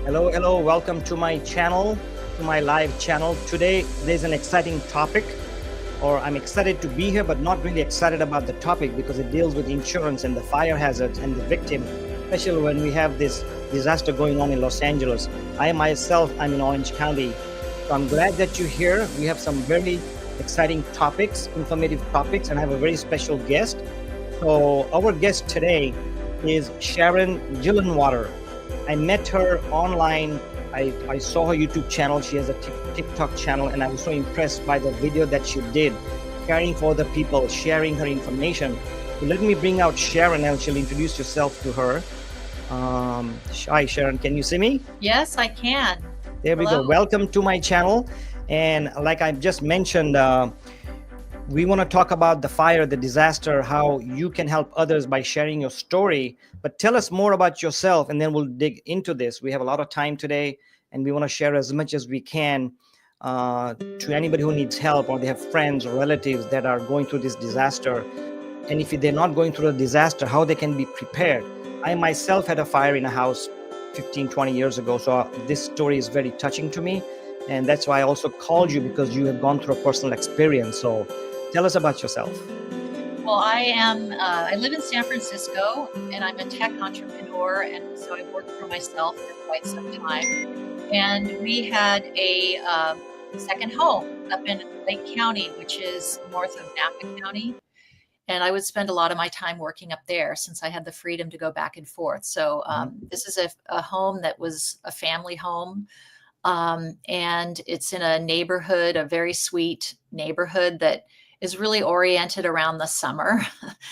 Hello, hello. Welcome to my channel, to my live channel. Today, there's an exciting topic, or I'm excited to be here, but not really excited about the topic because it deals with insurance and the fire hazards and the victim, especially when we have this disaster going on in Los Angeles. I'm in Orange County. So I'm glad that you're here. We have some very exciting topics, informative topics, and I have a very special guest. So our guest today is Sharon Gillenwater. I met her online. I saw her YouTube channel. She has a TikTok channel, and I was so impressed by the video that she did, caring for the people, sharing her information. So let me bring out Sharon, and she'll introduce yourself to her. Hi, Sharon. Can you see me? Yes, I can. There we Hello. go. Welcome to my channel. And like I just mentioned, we want to talk about the fire, the disaster, how you can help others by sharing your story. But tell us more about yourself, and then we'll dig into this. We have a lot of time today, and we want to share as much as we can to anybody who needs help, or they have friends or relatives that are going through this disaster. And if they're not going through a disaster, how they can be prepared. I myself had a fire in a house 15, 20 years ago. So this story is very touching to me. And that's why I also called you, because you have gone through a personal experience. So tell us about yourself. Well, I live in San Francisco, and I'm a tech entrepreneur, and so I've worked for myself for quite some time. And we had a second home up in Lake County, which is north of Napa County. And I would spend a lot of my time working up there since I had the freedom to go back and forth. So this is a home that was a family home. And it's in a neighborhood, a very sweet neighborhood that is really oriented around the summer.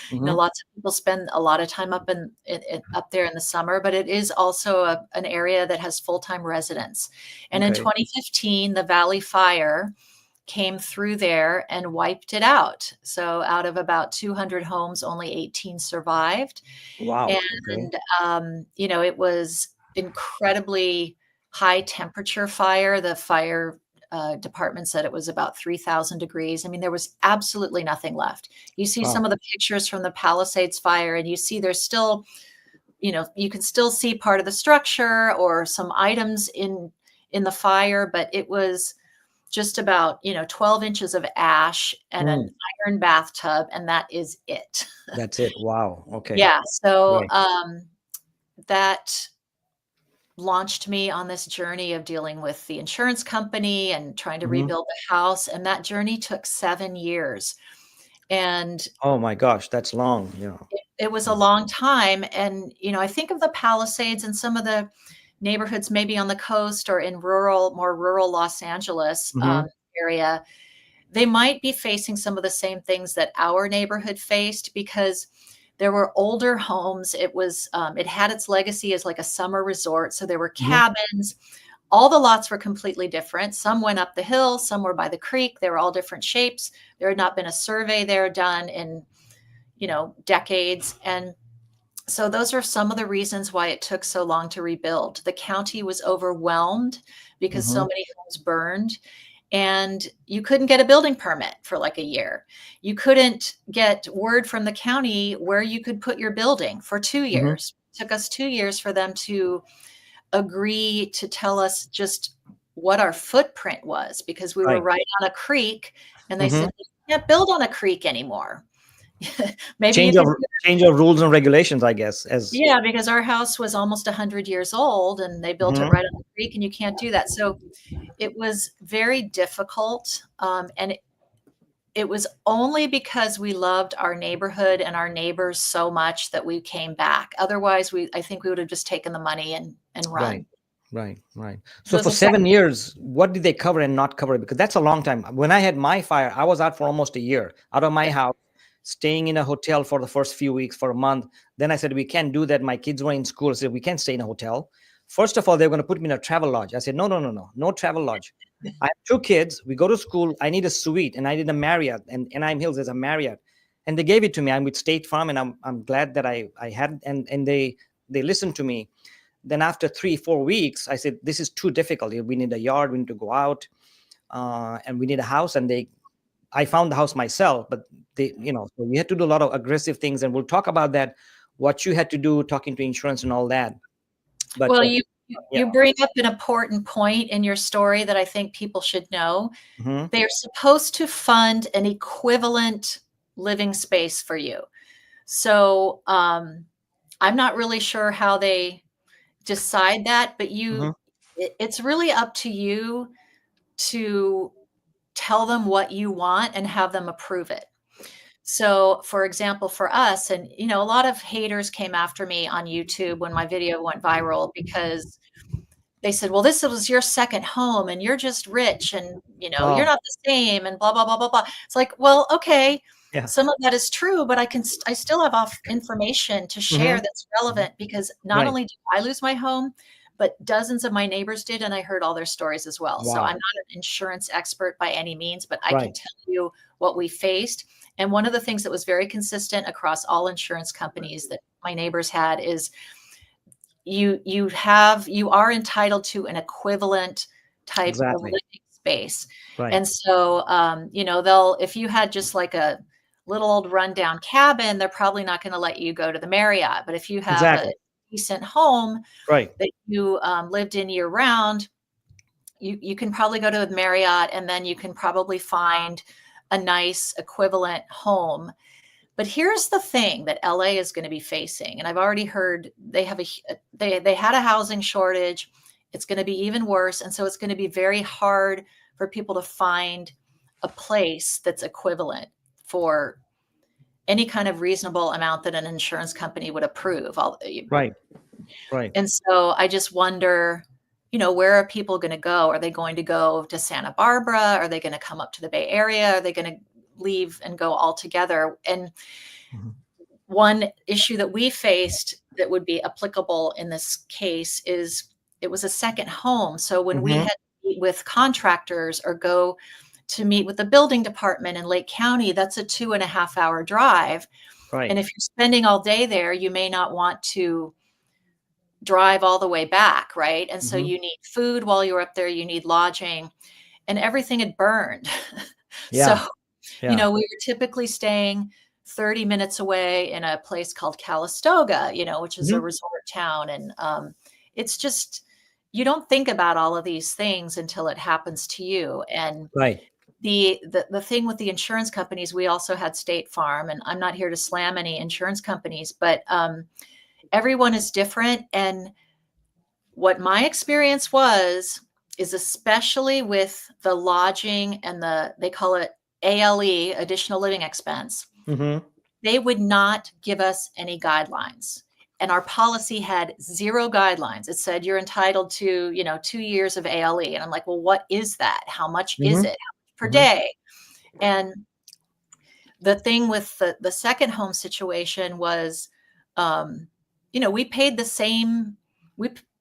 You know, lots of people spend a lot of time up there in the summer, but it is also an area that has full-time residents. And in 2015, the Valley Fire came through there and wiped it out. So out of about 200 homes, only 18 survived. Wow. And, you know, it was incredibly high temperature fire. The fire department said it was about 3,000 degrees. I mean, there was absolutely nothing left. You see some of the pictures from the Palisades fire, and you see there's still, you know, you can still see part of the structure or some items in the fire, but it was just about, 12 inches of ash and an iron bathtub, and that is it. That's it. Wow. Okay. Yeah. So that launched me on this journey of dealing with the insurance company and trying to rebuild the house. And that journey took 7 years. And oh my gosh, that's long. it was a long time. And, I think of the Palisades and some of the neighborhoods maybe on the coast or in more rural Los Angeles area, they might be facing some of the same things that our neighborhood faced, because there were older homes. It was, it had its legacy as like a summer resort. So there were cabins. All the lots were completely different. Some went up the hill, some were by the creek. They were all different shapes. There had not been a survey there done in, decades. And so those are some of the reasons why it took so long to rebuild. The county was overwhelmed because so many homes burned, and you couldn't get a building permit for like a year. You couldn't get word from the county where you could put your building for 2 years. It took us 2 years for them to agree to tell us just what our footprint was, because we were right on a creek, and they said, you can't build on a creek anymore. Maybe change of rules and regulations, I guess. Yeah, because our house was almost 100 years old, and they built it right on the creek, and you can't do that. So it was very difficult. And it was only because we loved our neighborhood and our neighbors so much that we came back. Otherwise, I think we would have just taken the money and run. Right. So for 7 years, what did they cover and not cover? Because that's a long time. When I had my fire, I was out for almost a year, out of my house, staying in a hotel for the first few weeks, for a month. Then I said, we can't do that. My kids were in school. I said, we can't stay in a hotel. First of all, they were going to put me in a travel lodge. I said, no travel lodge. I have 2 kids. We go to school. I need a suite, and I need a Marriott. And Anaheim Hills, there's a Marriott. And they gave it to me. I'm with State Farm, and I'm glad that I had, and they listened to me. Then after 3-4 weeks, I said, this is too difficult. We need a yard. We need to go out, and we need a house. And I found the house myself, but so we had to do a lot of aggressive things, and we'll talk about that, what you had to do, talking to insurance and all that. But well, You bring up an important point in your story that I think people should know. Mm-hmm. They're supposed to fund an equivalent living space for you. So I'm not really sure how they decide that, but Mm-hmm. it's really up to you to tell them what you want and have them approve it. So, for example, for us, and a lot of haters came after me on YouTube when my video went viral because they said, well, this was your second home and you're just rich and, you're Wow. not the same and blah, blah, blah, blah, blah. It's like, well, okay, Yeah. some of that is true, but I still have information to share Mm-hmm. that's relevant because not Right. only did I lose my home, but dozens of my neighbors did, and I heard all their stories as well. So I'm Wow. not an insurance expert by any means, but I can Right. tell you what we faced. And one of the things that was very consistent across all insurance companies that my neighbors had is you are entitled to an equivalent type of Exactly. living space. Right. And so, they'll, if you had just like a little old rundown cabin, they're probably not going to let you go to the Marriott. But if you have a Exactly. decent home Right. that you lived in year round, you can probably go to the Marriott, and then you can probably find a nice equivalent home. But here's the thing that LA is going to be facing, and I've already heard they had a housing shortage. It's going to be even worse, and so it's going to be very hard for people to find a place that's equivalent for any kind of reasonable amount that an insurance company would approve. Right. Right. And so I just wonder, where are people going to go? Are they going to go to Santa Barbara? Are they going to come up to the Bay Area? Are they going to leave and go all together? And Mm-hmm. one issue that we faced that would be applicable in this case is it was a second home. So when we Mm-hmm. had to meet with contractors or go to meet with the building department in Lake County, that's a 2.5-hour drive. Right. And if you're spending all day there, you may not want to drive all the way back, right? And so Mm-hmm. you need food while you're up there, you need lodging, and everything had burned. Yeah. So, Yeah. we were typically staying 30 minutes away in a place called Calistoga, which is a Mm-hmm. resort town. And it's just, you don't think about all of these things until it happens to you. And Right. the thing with the insurance companies, we also had State Farm, and I'm not here to slam any insurance companies, but everyone is different. And what my experience is especially with the lodging and they call it ALE, additional living expense, Mm-hmm. they would not give us any guidelines. And our policy had 0 guidelines. It said you're entitled to, 2 years of ALE. And I'm like, well, what is that? How much is Mm-hmm. it? How much per Mm-hmm. day? And the thing with the second home situation was, we paid the same.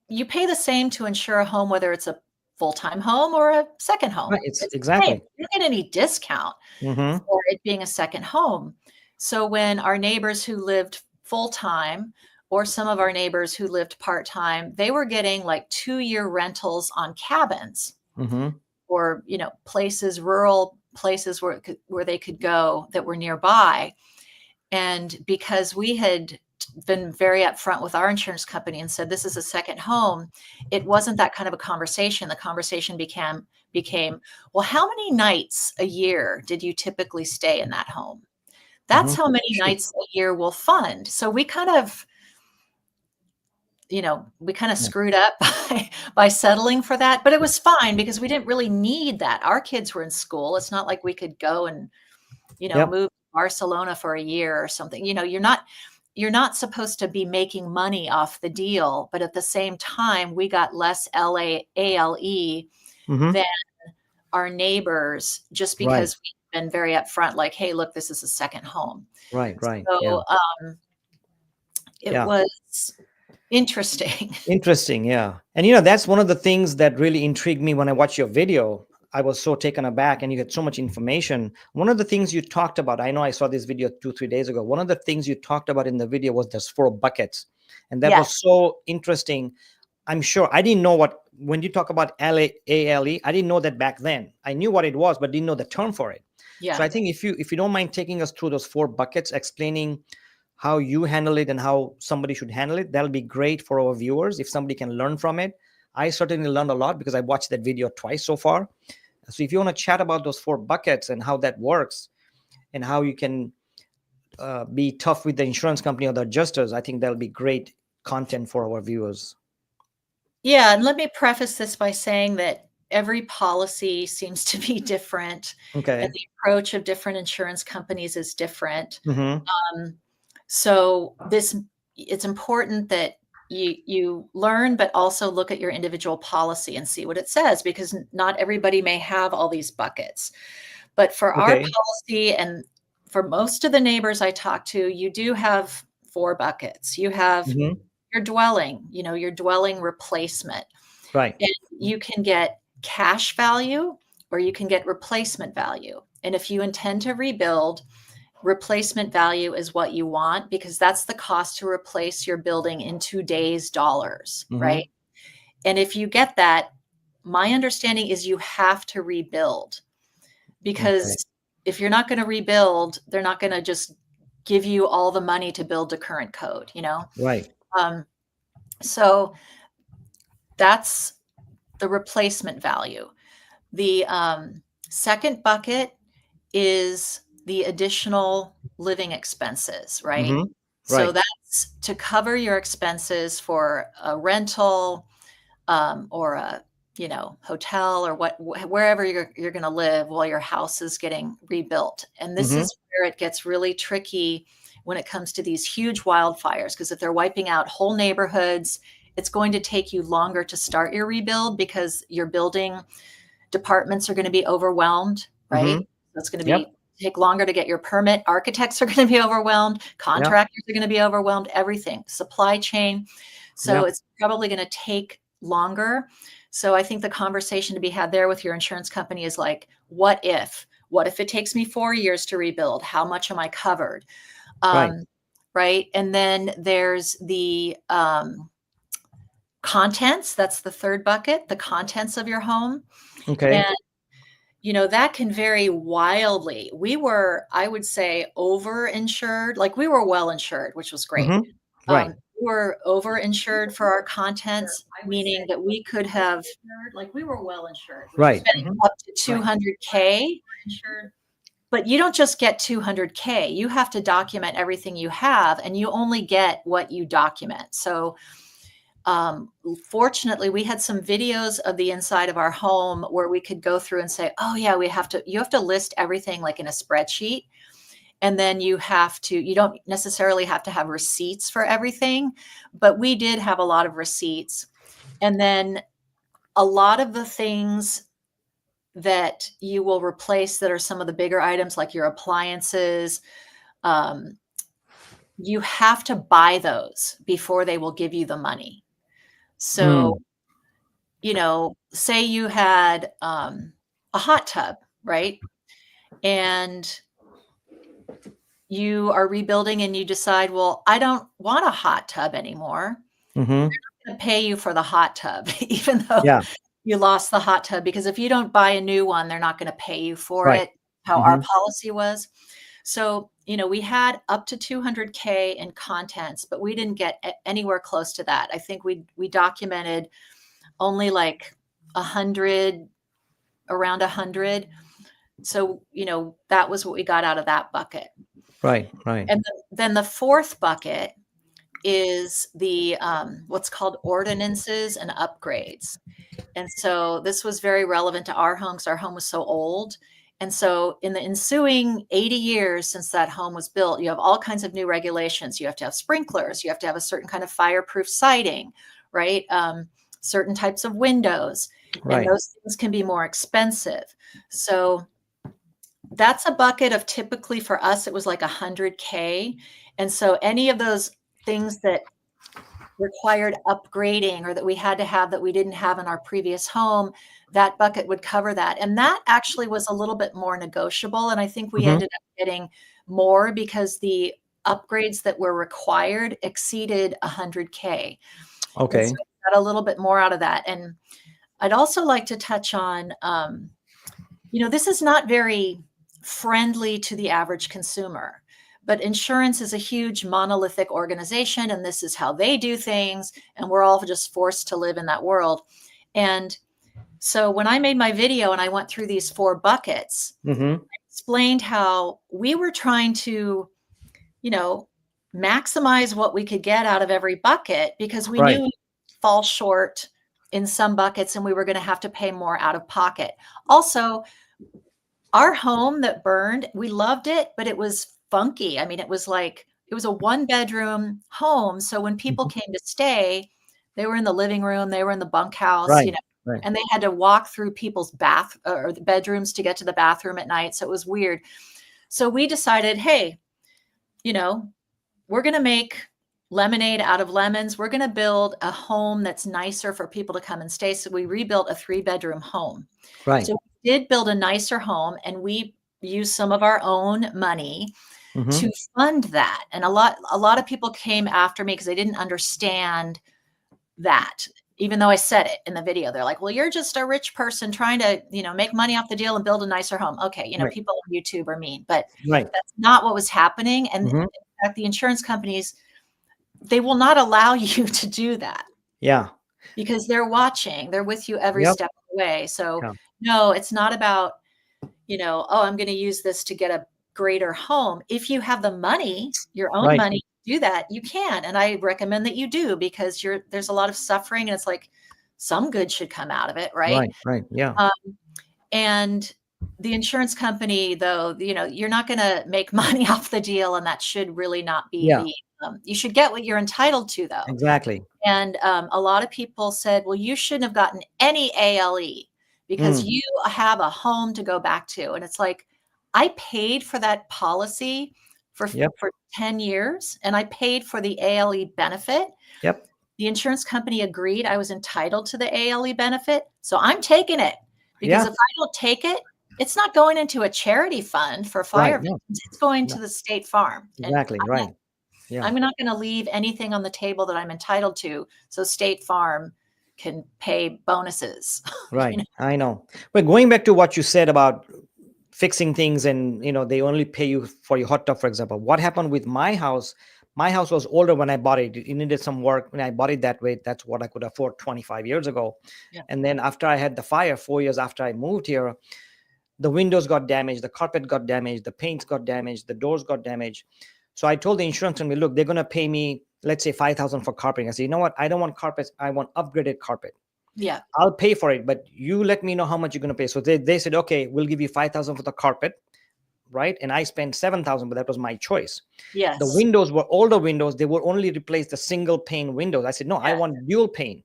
You pay the same to insure a home, whether it's a full-time home or a second home. Right. It's It's the same. exactly. You don't get any discount Mm-hmm. for it being a second home. So when our neighbors who lived full-time, or some of our neighbors who lived part-time, they were getting like 2-year rentals on cabins, Mm-hmm. or rural places where they could go that were nearby. And because we had been very upfront with our insurance company and said this is a second home, it wasn't that kind of a conversation. The conversation became, well, how many nights a year did you typically stay in that home? That's Mm-hmm. how many nights a year we'll fund. So we kind of Yeah. screwed up by settling for that, but it was fine because we didn't really need that. Our kids were in school. It's not like we could go and, Yep. move to Barcelona for a year or something. You're not supposed to be making money off the deal, but at the same time, we got less ALE Mm-hmm. than our neighbors just Right. because we've been very upfront, like, hey, look, this is a second home. Right. Right. So Yeah. it Yeah. was interesting. Interesting. Yeah. And that's one of the things that really intrigued me when I watched your video. I was so taken aback, and you had so much information. One of the things you talked about, I know I saw this video 2-3 days ago. One of the things you talked about in the video was there's 4 buckets. And that was so interesting. I'm sure I didn't know when you talk about ALE, I didn't know that back then. I knew what it was, but didn't know the term for it. Yeah. So I think if you don't mind taking us through those 4 buckets, explaining how you handle it and how somebody should handle it, that'll be great for our viewers if somebody can learn from it. I certainly learned a lot because I watched that video twice so far. So if you want to chat about those 4 buckets and how that works and how you can be tough with the insurance company or the adjusters, I think that'll be great content for our viewers. Yeah, and let me preface this by saying that every policy seems to be different, Okay. and the approach of different insurance companies is different. Mm-hmm. So it's important that you learn, but also look at your individual policy and see what it says, because not everybody may have all these buckets. But for our Okay. policy and for most of the neighbors I talk to, you do have 4 buckets. You have Mm-hmm. your dwelling, your dwelling replacement. Right. And you can get cash value or you can get replacement value. And if you intend to rebuild, replacement value is what you want, because that's the cost to replace your building in today's dollars, Mm-hmm. right? And if you get that, my understanding is you have to rebuild, because Okay. if you're not going to rebuild, they're not going to just give you all the money to build to current code, Right. So that's the replacement value. The second bucket is the additional living expenses, right? Mm-hmm. So Right. that's to cover your expenses for a rental, or a hotel, or wherever you're going to live while your house is getting rebuilt. And this Mm-hmm. is where it gets really tricky when it comes to these huge wildfires, because if they're wiping out whole neighborhoods, it's going to take you longer to start your rebuild because your building departments are going to be overwhelmed, Mm-hmm. right? So it's going to Yep. take longer to get your permit. Architects are going to be overwhelmed. Yep. Contractors are going to be overwhelmed. Everything, supply chain. So Yep. it's probably going to take longer. So I think the conversation to be had there with your insurance company is like, what if? What if it takes me 4 years to rebuild? How much am I covered? Right. Right. And then there's the contents. That's the third bucket, the contents of your home. Okay. And that can vary wildly. We were, I would say, over-insured. Like, we were well-insured, which was great. Mm-hmm. Right. We were over-insured for our contents, meaning that we could have, like, we were well-insured, Right. spending Mm-hmm. up to 200K. But you don't just get 200K. You have to document everything you have, and you only get what you document. So fortunately, we had some videos of the inside of our home where we could go through and say, oh yeah, you have to list everything like in a spreadsheet. And then you don't necessarily have to have receipts for everything, but we did have a lot of receipts. And then a lot of the things that you will replace that are some of the bigger items, like your appliances, you have to buy those before they will give you the money. So, say you had a hot tub, right? And you are rebuilding and you decide, well, I don't want a hot tub anymore. Mm-hmm. They're not going to pay you for the hot tub, even though Yeah. you lost the hot tub, because if you don't buy a new one, they're not going to pay you for Right. it, how Mm-hmm. our policy was. So, we had up to 200K in contents, but we didn't get anywhere close to that. I think we documented only like 100, around 100. So, that was what we got out of that bucket. Right. Right. And then the fourth bucket is the what's called ordinances and upgrades. And so this was very relevant to our home because our home was so old. And so in the ensuing 80 years since that home was built, you have all kinds of new regulations. You have to have sprinklers. You have to have a certain kind of fireproof siding, right? Certain types of windows. Right. And those things can be more expensive. So that's a bucket of, typically for us, it was like 100K. And so any of those things that required upgrading or that we had to have that we didn't have in our previous home, that bucket would cover that. And that actually was a little bit more negotiable. And I think we Mm-hmm. ended up getting more because the upgrades that were required exceeded 100K. Okay. And so we got a little bit more out of that. And I'd also like to touch on, this is not very friendly to the average consumer, but insurance is a huge monolithic organization, and this is how they do things, and we're all just forced to live in that world. And so when I made my video and I went through these 4 buckets, Mm-hmm. I explained how we were trying to, you know, maximize what we could get out of every bucket, because we Right. knew we'd fall short in some buckets and we were going to have to pay more out of pocket. Also, our home that burned, we loved it, but it was funky. I mean, it was like, it was a 1-bedroom home. So when people Mhm. came to stay, they were in the living room, they were in the bunkhouse, Right. Right. and they had to walk through people's bath or the bedrooms to get to the bathroom at night. So it was weird. So we decided, hey, you know, we're going to make lemonade out of lemons. We're going to build a home that's nicer for people to come and stay. So we rebuilt a 3-bedroom home. Right. So we did build a nicer home, and we used some of our own money Mm-hmm. to fund that. And a lot of people came after me because they didn't understand that. Even though I said it in the video, they're like, well, you're just a rich person trying to, make money off the deal and build a nicer home. Okay. Right. People on YouTube are mean, but Right. that's not what was happening. And in Mm-hmm. fact, the insurance companies, they will not allow you to do that Yeah. because they're watching, they're with you every Yep. step of the way. So Yeah. no, it's not about, oh, I'm going to use this to get a greater home. If you have the money, your own Right. money, to do that, you can. And I recommend that you do, because there's a lot of suffering, and it's like some good should come out of it, right? Right. Right. Yeah. Um, and the insurance company, though, you're not going to make money off the deal, and that should really not be Yeah. you should get what you're entitled to, though. Exactly. And a lot of people said, well, you shouldn't have gotten any ALE because Mm. you have a home to go back to. And it's like, I paid for that policy for Yep. 10 years, and I paid for the ALE benefit. Yep. The insurance company agreed I was entitled to the ALE benefit. So I'm taking it, because Yeah. if I don't take it, it's not going into a charity fund for fire Right. No. victims. It's going No. to the state farm. And Exactly. Right. Yeah. I'm not going to leave anything on the table that I'm entitled to, so State Farm can pay bonuses. Right. I know. But going back to what you said about fixing things, and they only pay you for your hot tub, for example. What happened with my house? My house was older when I bought it. It needed some work. When I bought it that way, that's what I could afford 25 years ago. Yeah. And then after I had the fire, 4 years after I moved here, the windows got damaged, the carpet got damaged, the paints got damaged, the doors got damaged. So I told the insurance company, look, they're going to pay me, let's say, $5,000 for carpeting. I said, you know what? I don't want carpets. I want upgraded carpet. Yeah. I'll pay for it, but you let me know how much you're going to pay. So they said, okay, we'll give you $5,000 for the carpet, right? And I spent $7,000, but that was my choice. Yes. The windows were older windows. They would only replace the single pane windows. I said, no, I Yeah. want dual pane.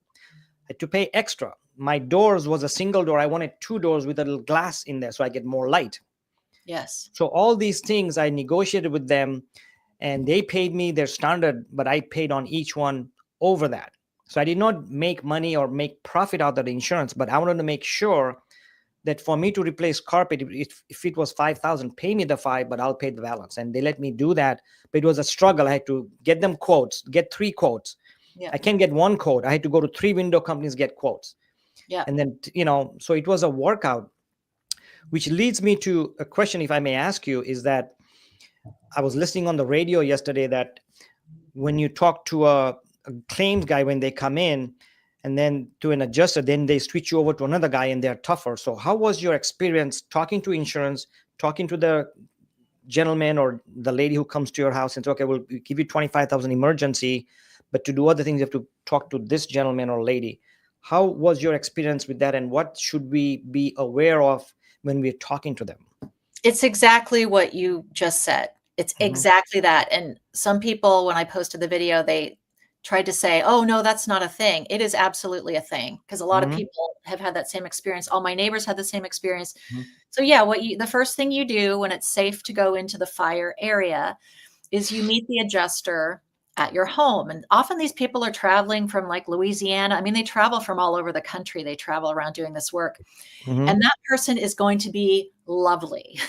I had to pay extra. My doors was a single door. I wanted 2 doors with a little glass in there so I get more light. Yes. So all these things I negotiated with them, and they paid me their standard, but I paid on each one over that. So I did not make money or make profit out of the insurance, but I wanted to make sure that for me to replace carpet, if it was 5,000, pay me the 5, but I'll pay the balance. And they let me do that. But it was a struggle. I had to get them quotes, get 3 quotes. Yeah. I can't get 1 quote. I had to go to 3 window companies, get quotes. Yeah. And then, so it was a workout, which leads me to a question, if I may ask you, is that I was listening on the radio yesterday that when you talk to a claims guy when they come in, and then to an adjuster, then they switch you over to another guy and they're tougher. So how was your experience talking to insurance, talking to the gentleman or the lady who comes to your house and says, okay, we'll give you 25,000 emergency, but to do other things, you have to talk to this gentleman or lady. How was your experience with that? And what should we be aware of when we're talking to them? It's exactly what you just said. It's exactly that. And some people, when I posted the video, they tried to say, oh, no, that's not a thing. It is absolutely a thing, because a lot of people have had that same experience. All my neighbors had the same experience. So yeah, the first thing you do when it's safe to go into the fire area is you meet the adjuster at your home. And often these people are traveling from like Louisiana. I mean, they travel from all over the country. They travel around doing this work. And that person is going to be lovely.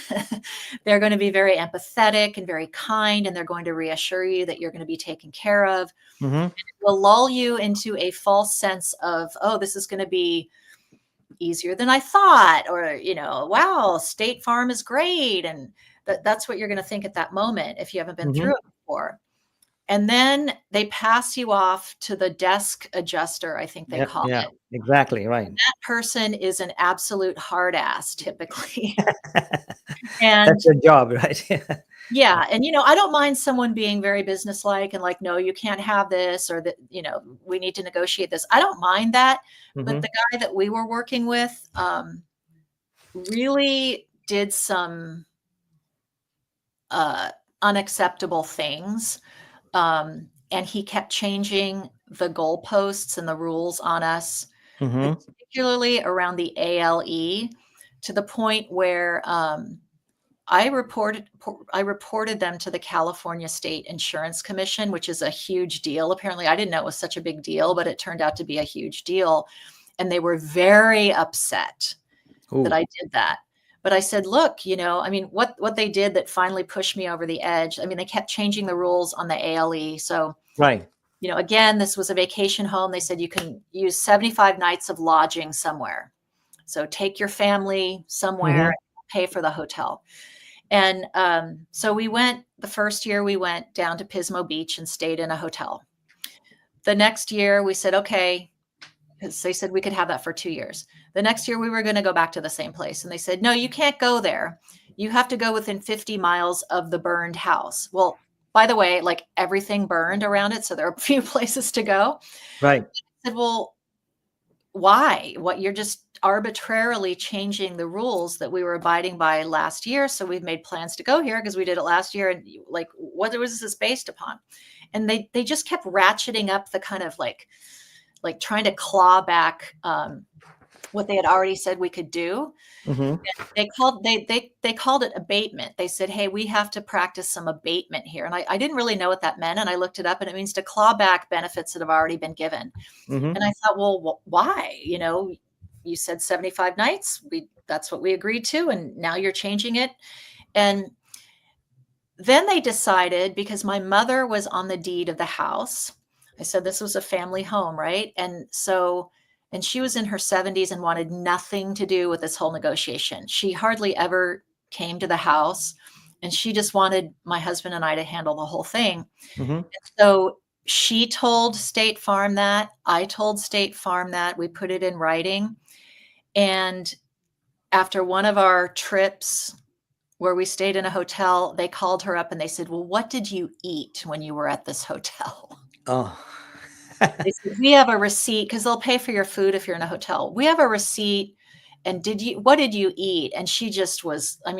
They're going to be very empathetic and very kind, and they're going to reassure you that you're going to be taken care of. And it will lull you into a false sense of, oh, this is going to be easier than I thought, or, wow, State Farm is great. And That's what you're going to think at that moment if you haven't been Mm-hmm. through it before. And then they pass you off to the desk adjuster, I think they Yep. call Yeah. it. Exactly. Right. That person is an absolute hard ass typically. And That's your job, right? yeah, and I don't mind someone being very businesslike and like, no, you can't have this, or that, we need to negotiate this. I don't mind that. But Mm-hmm. the guy that we were working with really did some unacceptable things. And he kept changing the goalposts and the rules on us, Mm-hmm. particularly around the ALE, to the point where I reported them to the California State Insurance Commission, which is a huge deal. Apparently, I didn't know it was such a big deal, but it turned out to be a huge deal. And they were very upset that I did that. But I said, look, what they did that finally pushed me over the edge. I mean, they kept changing the rules on the ALE. So, Right. again, this was a vacation home. They said you can use 75 nights of lodging somewhere. So take your family somewhere, Mm-hmm. pay for the hotel. And so the first year we went down to Pismo Beach and stayed in a hotel. The next year we said, okay, because they said we could have that for 2 years. The next year we were going to go back to the same place. And they said, no, you can't go there. You have to go within 50 miles of the burned house. Well, by the way, like everything burned around it. So there are a few places to go. Right. I said, well, why? You're just arbitrarily changing the rules that we were abiding by last year. So we've made plans to go here because we did it last year. And like, what was this based upon? And they just kept ratcheting up the kind of like trying to claw back what they had already said we could do. Mm-hmm. They called it abatement. They said, hey, we have to practice some abatement here. And I didn't really know what that meant. And I looked it up, and it means to claw back benefits that have already been given. Mm-hmm. And I thought, well, why? You said 75 nights. That's what we agreed to. And now you're changing it. And then they decided, because my mother was on the deed of the house, I said this was a family home, right? And she was in her 70s and wanted nothing to do with this whole negotiation. She hardly ever came to the house, and she just wanted my husband and I to handle the whole thing. Mm-hmm. So she told State Farm that. I told State Farm that. We put it in writing. And after one of our trips where we stayed in a hotel, they called her up and they said, well, what did you eat when you were at this hotel? Oh. They said, we have a receipt, because they'll pay for your food if you're in a hotel. We have a receipt. And what did you eat? And she just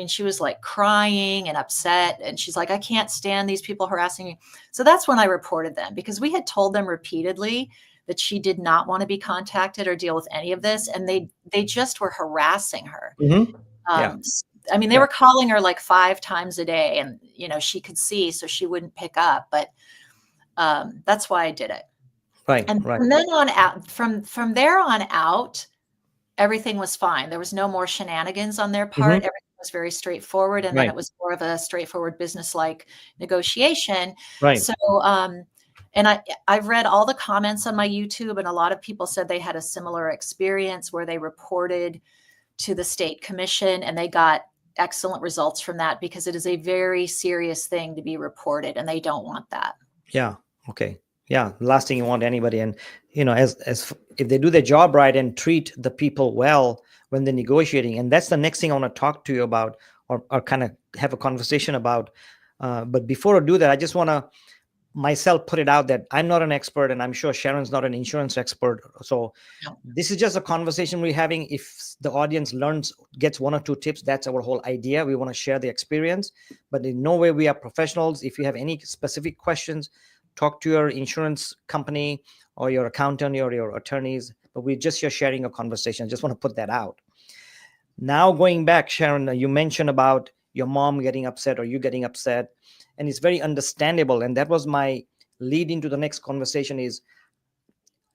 she was like crying and upset. And she's like, I can't stand these people harassing me. So that's when I reported them, because we had told them repeatedly that she did not want to be contacted or deal with any of this. And they just were harassing her. Mm-hmm. Yeah. They were calling her like 5 times a day, and, she could see, so she wouldn't pick up. But that's why I did it. Right. And Right. from then on out, from there on out, everything was fine. There was no more shenanigans on their part. Mm-hmm. Everything was very straightforward. And Right. then it was more of a straightforward business-like negotiation. Right. So, and I've read all the comments on my YouTube, and a lot of people said they had a similar experience where they reported to the state commission and they got excellent results from that, because it is a very serious thing to be reported, and they don't want that. Yeah. Okay. Yeah. The last thing you want anybody, and as if they do their job right and treat the people well when they're negotiating, and that's the next thing I want to talk to you about, or kind of have a conversation about. But before I do that, I just want to myself put it out that I'm not an expert, and I'm sure Sharon's not an insurance expert. So No. this is just a conversation we're having. If the audience gets 1 or 2 tips, that's our whole idea. We want to share the experience, but in no way we are professionals. If you have any specific questions, talk to your insurance company or your accountant or your attorneys. But we're just here sharing a conversation. I just want to put that out. Now, going back, Sharon, you mentioned about your mom getting upset or you getting upset, and it's very understandable. And that was my lead into the next conversation. Is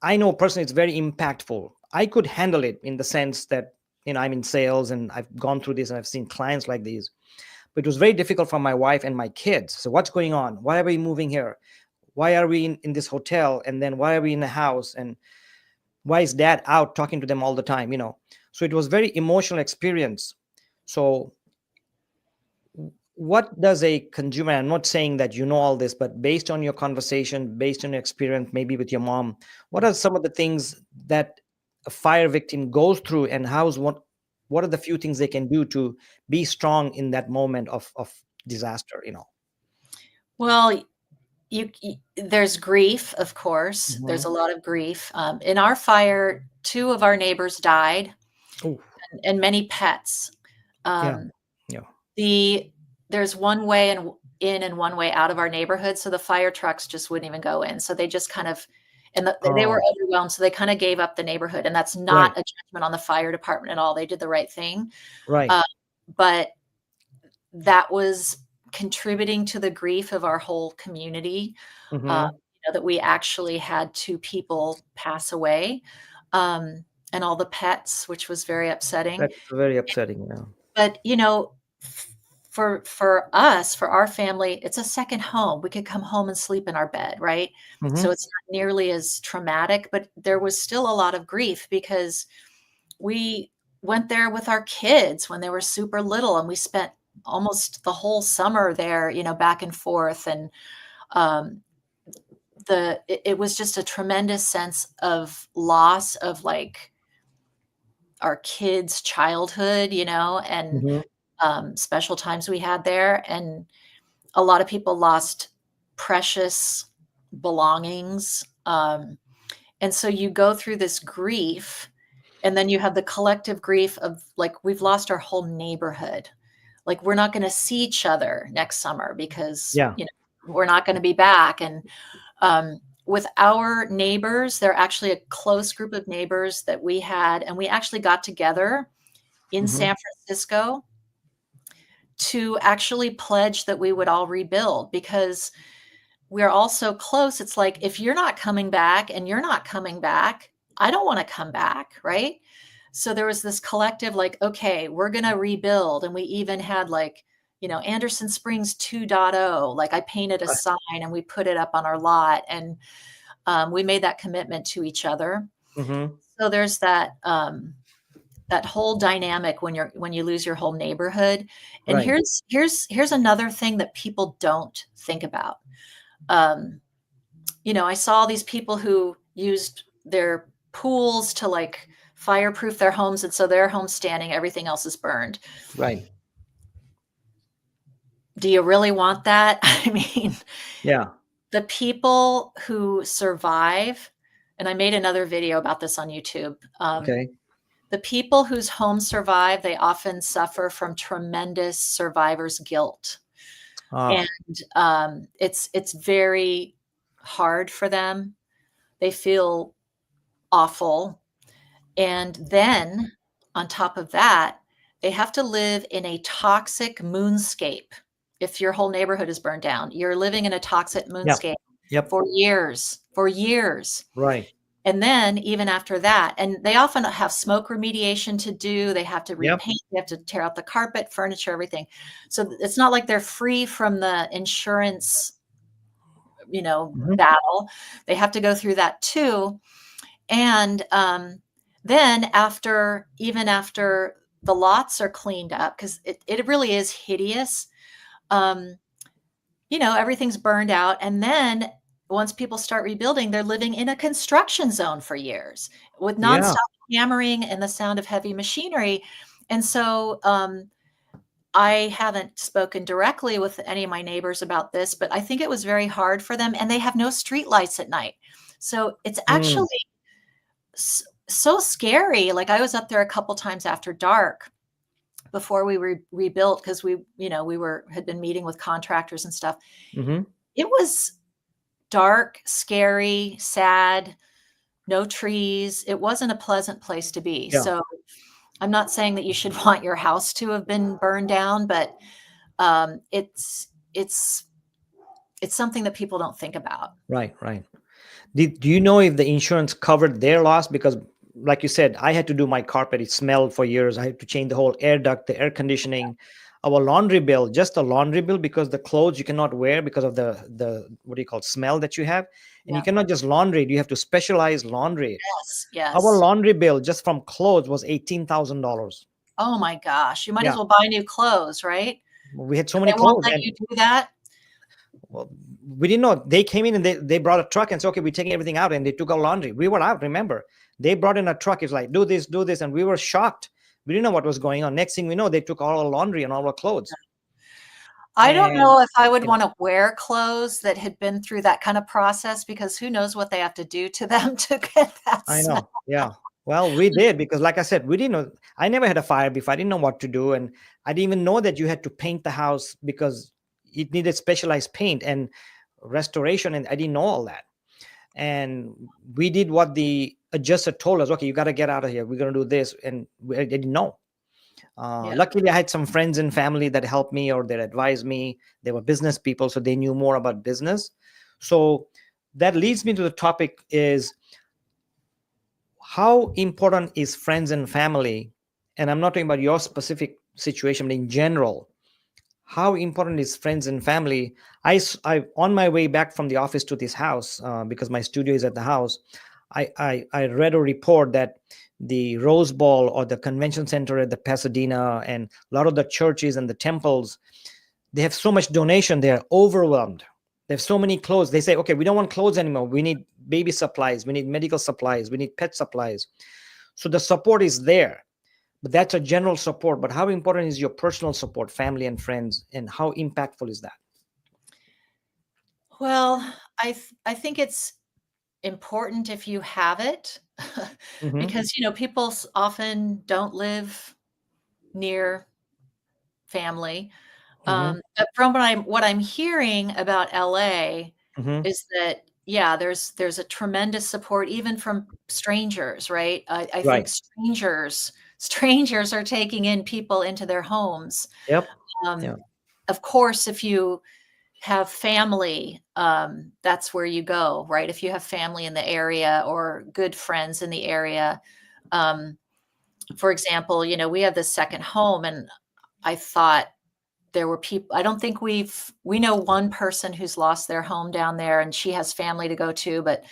I know personally it's very impactful. I could handle it in the sense that, I'm in sales and I've gone through this and I've seen clients like these, but it was very difficult for my wife and my kids. So what's going on? Why are we moving here? Why are we in this hotel? And then why are we in the house? And why is dad out talking to them all the time? So it was very emotional experience. So what does a consumer, I'm not saying that you know all this, but based on your conversation, based on your experience, maybe with your mom, what are some of the things that a fire victim goes through, and what are the few things they can do to be strong in that moment of disaster, Well, there's grief, of course. There's Mhm. a lot of grief. In our fire, two of our neighbors died, Oh, and many pets. yeah, Um, yeah. there's one way in and one way out of our neighborhood, so the fire trucks just wouldn't even go in. So they just kind of, and they were Oh, overwhelmed, so they kind of gave up the neighborhood. And that's not right, a judgment on the fire department at all. They did the right thing, right. uh, but that was contributing to the grief of our whole community. Mm-hmm. That we actually had two people pass away, um, and all the pets, which was very upsetting. That's very upsetting. Yeah. But, for us, for our family, it's a second home. We could come home and sleep in our bed, right? So Mm-hmm. it's not nearly as traumatic, but there was still a lot of grief because we went there with our kids when they were super little, and we spent almost the whole summer there, back and forth. And um, it was just a tremendous sense of loss of like our kids' childhood, and Mm-hmm. special times we had there. And a lot of people lost precious belongings. And so you go through this grief, and then you have the collective grief of like, we've lost our whole neighborhood. Like, we're not going to see each other next summer because, Yeah. we're not going to be back. And with our neighbors, they're actually a close group of neighbors that we had, and we actually got together in Mm-hmm. San Francisco to actually pledge that we would all rebuild because we're all so close. It's like, if you're not coming back and you're not coming back, I don't want to come back, right? So there was this collective, like, okay, we're going to rebuild. And we even had like, Anderson Springs 2.0. Like, I painted a Right. sign and we put it up on our lot, and we made that commitment to each other. Mm-hmm. So there's that whole dynamic when you lose your whole neighborhood. And Right. here's another thing that people don't think about. Um, I saw these people who used their pools to like fireproof their homes, and so their home's standing, everything else is burned. Right. Do you really want that? I mean, Yeah. the people who survive, and I made another video about this on YouTube. Okay. The people whose homes survive, they often suffer from tremendous survivor's guilt. And Ah. it's very hard for them. They feel awful. And then on top of that, they have to live in a toxic moonscape. If your whole neighborhood is burned down, you're living in a toxic Yep. moonscape Yep. for years, for years. Right. And then even after that, and they often have smoke remediation to do. They have to Yep. repaint, they have to tear out the carpet, furniture, everything. So it's not like they're free from the insurance, Mhm. battle. They have to go through that too. And then even after the lots are cleaned up, because it really is hideous, um, everything's burned out. And then once people start rebuilding, they're living in a construction zone for years with nonstop Yeah. hammering and the sound of heavy machinery. And so I haven't spoken directly with any of my neighbors about this, but I think it was very hard for them. And they have no street lights at night. So it's Mm. actually so scary. Like, I was up there a couple times after dark before we rebuilt, because had been meeting with contractors and stuff. Mm-hmm. It was dark, scary, sad, no trees. It wasn't a pleasant place to be. Yeah. So I'm not saying that you should want your house to have been burned down, but it's something that people don't think about. Right. Right. Do you know if the insurance covered their loss? Because, like you said, I had to do my carpet. It smelled for years. I had to change the whole air duct, the air conditioning, our laundry bill, just a laundry bill, because the clothes you cannot wear because of the what do you call it, smell that you have, and you Yeah. cannot just launder it. You have to specialize laundry it. Yes. Our Yes. laundry bill just from clothes was $18,000. Oh my gosh. You might as Yeah. well buy new clothes, right? We had so They many won't clothes, let and you do that? well, we didn't know. They came in and they brought a truck and said, okay, we're taking everything out, and they took our laundry. We were out, remember? They brought in a truck. It's like, do this. And we were shocked. We didn't know what was going on. Next thing we know, they took all our laundry and all our clothes. I don't And know if I would yeah, wanna wear clothes that had been through that kind of process because who knows what they have to do to them to get that I smell. know. Yeah. Well, we did because, like I said, we didn't know. I never had a fire before. I didn't know what to do. And I didn't even know that you had to paint the house because it needed specialized paint and restoration. And I didn't know all that. And we did what the adjuster told us. Okay, you got to get out of here. We're going to do this. And I didn't know. Yeah, Luckily, I had some friends and family that helped me or that advised me. They were business people, so they knew more about business. So that leads me to the topic is how important is friends and family? And I'm not talking about your specific situation, but in general, how important is friends and family? I on my way back from the office to this house, because my studio is at the house, I read a report that the Rose Bowl or the convention center at the Pasadena and a lot of the churches and the temples, they have so much donation. They're overwhelmed. They have so many clothes. They say, okay, we don't want clothes anymore. We need baby supplies. We need medical supplies. We need pet supplies. So the support is there, but that's a general support. But how important is your personal support, family and friends, and how impactful is that? well, I think it's important if you have it Mm-hmm. because, people often don't live near family. Mm-hmm. But from what I'm hearing about LA Mm-hmm. is that, yeah, there's a tremendous support even from strangers, right? I think Right. strangers are taking in people into their homes. Yep. Um, Yeah. of course, if you have family, that's where you go, right? If you have family in the area or good friends in the area. Um, for example, we have this second home, and I thought there were people. I don't think we know one person who's lost their home down there, and she has family to go to, but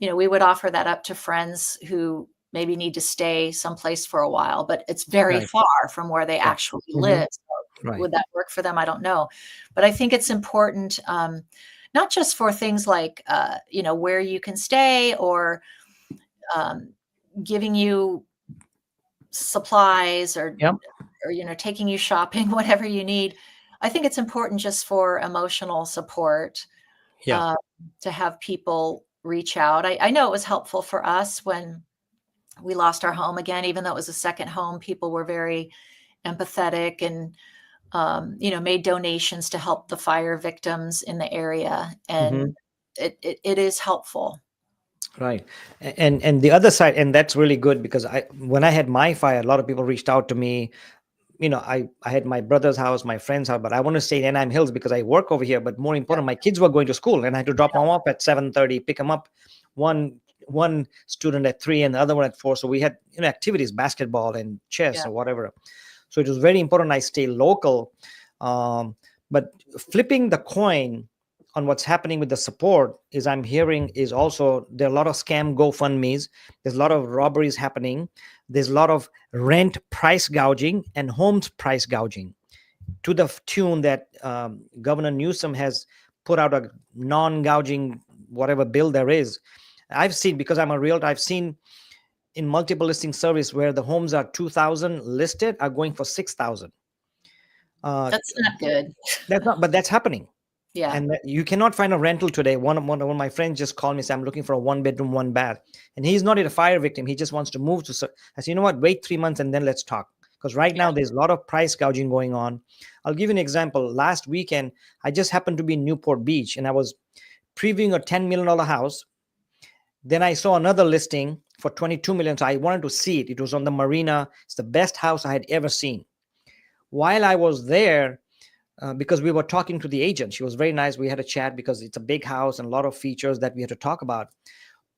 we would offer that up to friends who maybe need to stay someplace for a while, but it's very Right. far from where they Yeah. actually Mm-hmm. live. So Right. would that work for them? I don't know. But I think it's important, not just for things like, where you can stay or um, giving you supplies Yep. or taking you shopping, whatever you need. I think it's important just for emotional support, Yeah. uh, to have people reach out. I know it was helpful for us when we lost our home again, even though it was a second home. People were very empathetic and made donations to help the fire victims in the area, Mm-hmm. and it is helpful. Right. And the other side, and that's really good because when I had my fire, a lot of people reached out to me. I had my brother's house, my friend's house, but I want to stay in Anaheim Hills because I work over here. But more Yeah, important, my kids were going to school and I had to drop them off at 7:30, pick them up. One student at 3 and the other one at 4. So we had, activities, basketball and chess yeah, or whatever. So it was very important I stay local. Um, but flipping the coin on what's happening with the support is I'm hearing is also there are a lot of scam GoFundMe's. There's a lot of robberies happening. There's a lot of rent price gouging and homes price gouging to the tune that Governor Newsom has put out a non-gouging whatever bill there is. I've seen, because I'm a realtor, I've seen in multiple listing service where the homes are 2,000 listed are going for 6,000. Uh, that's not good. that's not, but that's happening. Yeah, And you cannot find a rental today. One of my friends just called me, said, I'm looking for a 1 bedroom, 1 bath. And he's not a fire victim. He just wants to move to. I said, you know what? Wait 3 months and then let's talk. Because right yeah, now there's a lot of price gouging going on. I'll give you an example. Last weekend, I just happened to be in Newport Beach and I was previewing a $10 million house. Then I saw another listing for 22 million. So I wanted to see it. It was on the marina. It's the best house I had ever seen. While I was there, because we were talking to the agent. She was very nice. We had a chat because it's a big house and a lot of features that we had to talk about.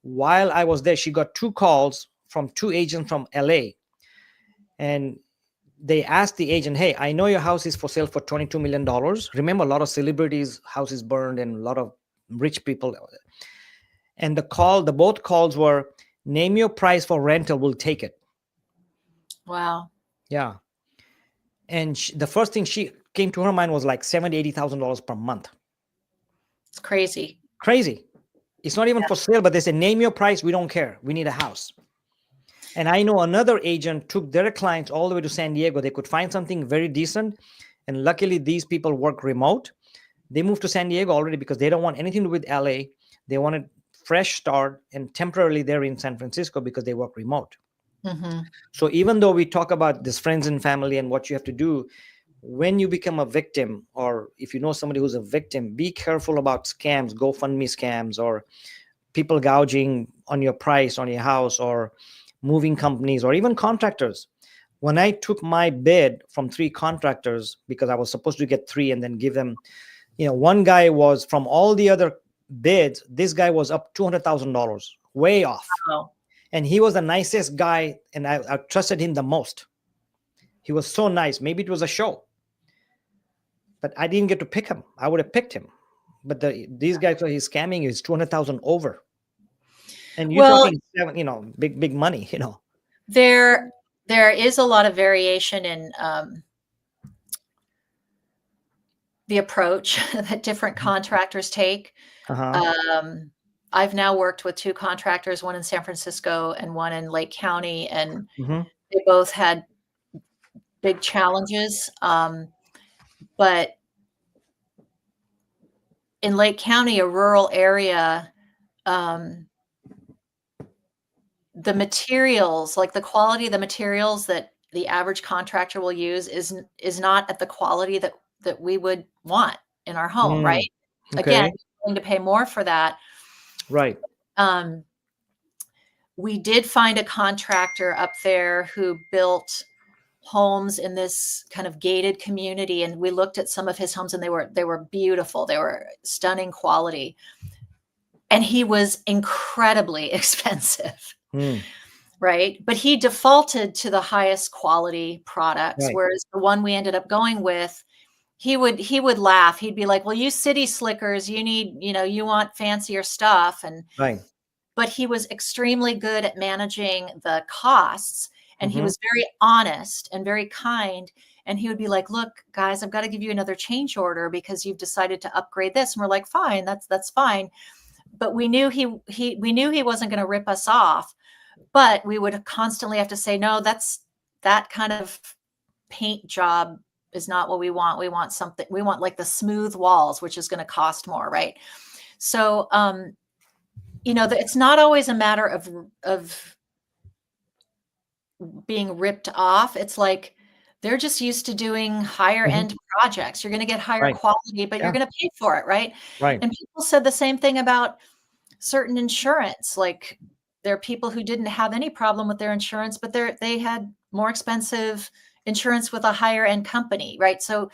While I was there, she got 2 calls from 2 agents from LA. And they asked the agent, hey, I know your house is for sale for $22 million. Remember, a lot of celebrities' houses burned and a lot of rich people. And both calls were, name your price for rental, we'll take it. wow. Yeah. And the first thing she came to her mind was like $70,000-$80,000 per month. It's crazy. Crazy. It's not even for sale, but they say, name your price. We don't care. We need a house. And I know another agent took their clients all the way to San Diego. They could find something very decent. And luckily, these people work remote. They moved to San Diego already because they don't want anything to do with LA. They wanted fresh start, and temporarily they're in San Francisco because they work remote. Mm-hmm. So even though we talk about this friends and family and what you have to do, when you become a victim, or if you know somebody who's a victim, be careful about scams, GoFundMe scams, or people gouging on your price on your house, or moving companies, or even contractors. When I took my bid from 3 contractors, because I was supposed to get 3 and then give them, one guy was from all the other bids, this guy was up $200,000, way off. Wow. And he was the nicest guy, and I trusted him the most. He was so nice. Maybe it was a show, but I didn't get to pick him. I would have picked him. But these guys, he's scamming, is 200,000 over. And you're talking, big money, There is a lot of variation in the approach that different contractors take. I've now worked with 2 contractors, one in San Francisco and one in Lake County, and they both had big challenges. But in Lake County, a rural area, the materials, like the quality of the materials that the average contractor will use is not at the quality that we would want in our home, right? Okay. Again, willing to pay more for that. Right. We did find a contractor up there who built homes in this kind of gated community, and we looked at some of his homes, and they were beautiful. They were stunning quality. And he was incredibly expensive. Right. But he defaulted to the highest quality products, Right. whereas the one we ended up going with, he would laugh. He'd be like, well, you city slickers, you need, you want fancier stuff. And Right. but he was extremely good at managing the costs, and he was very honest and very kind. And he would be like, look, guys, I've got to give you another change order because you've decided to upgrade this. And we're like, fine, that's fine. But we knew he wasn't going to rip us off. But we would constantly have to say, no, that kind of paint job is not what we want. We want something, we want like the smooth walls, which is going to cost more. Right. So, it's not always a matter of being ripped off. It's like, they're just used to doing higher end projects. You're going to get higher quality, but you're going to pay for it. Right. Right. And people said the same thing about certain insurance. Like, there are people who didn't have any problem with their insurance, but they had more expensive insurance with a higher end company, right? So,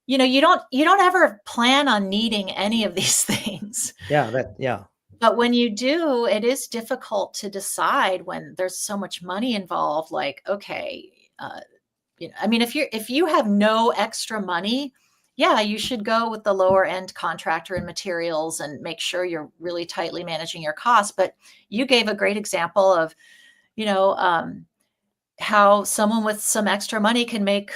you don't ever plan on needing any of these things. But when you do, it is difficult to decide when there's so much money involved. Like, okay, if you have no extra money, yeah, you should go with the lower end contractor and materials and make sure you're really tightly managing your costs. But you gave a great example of, how someone with some extra money can make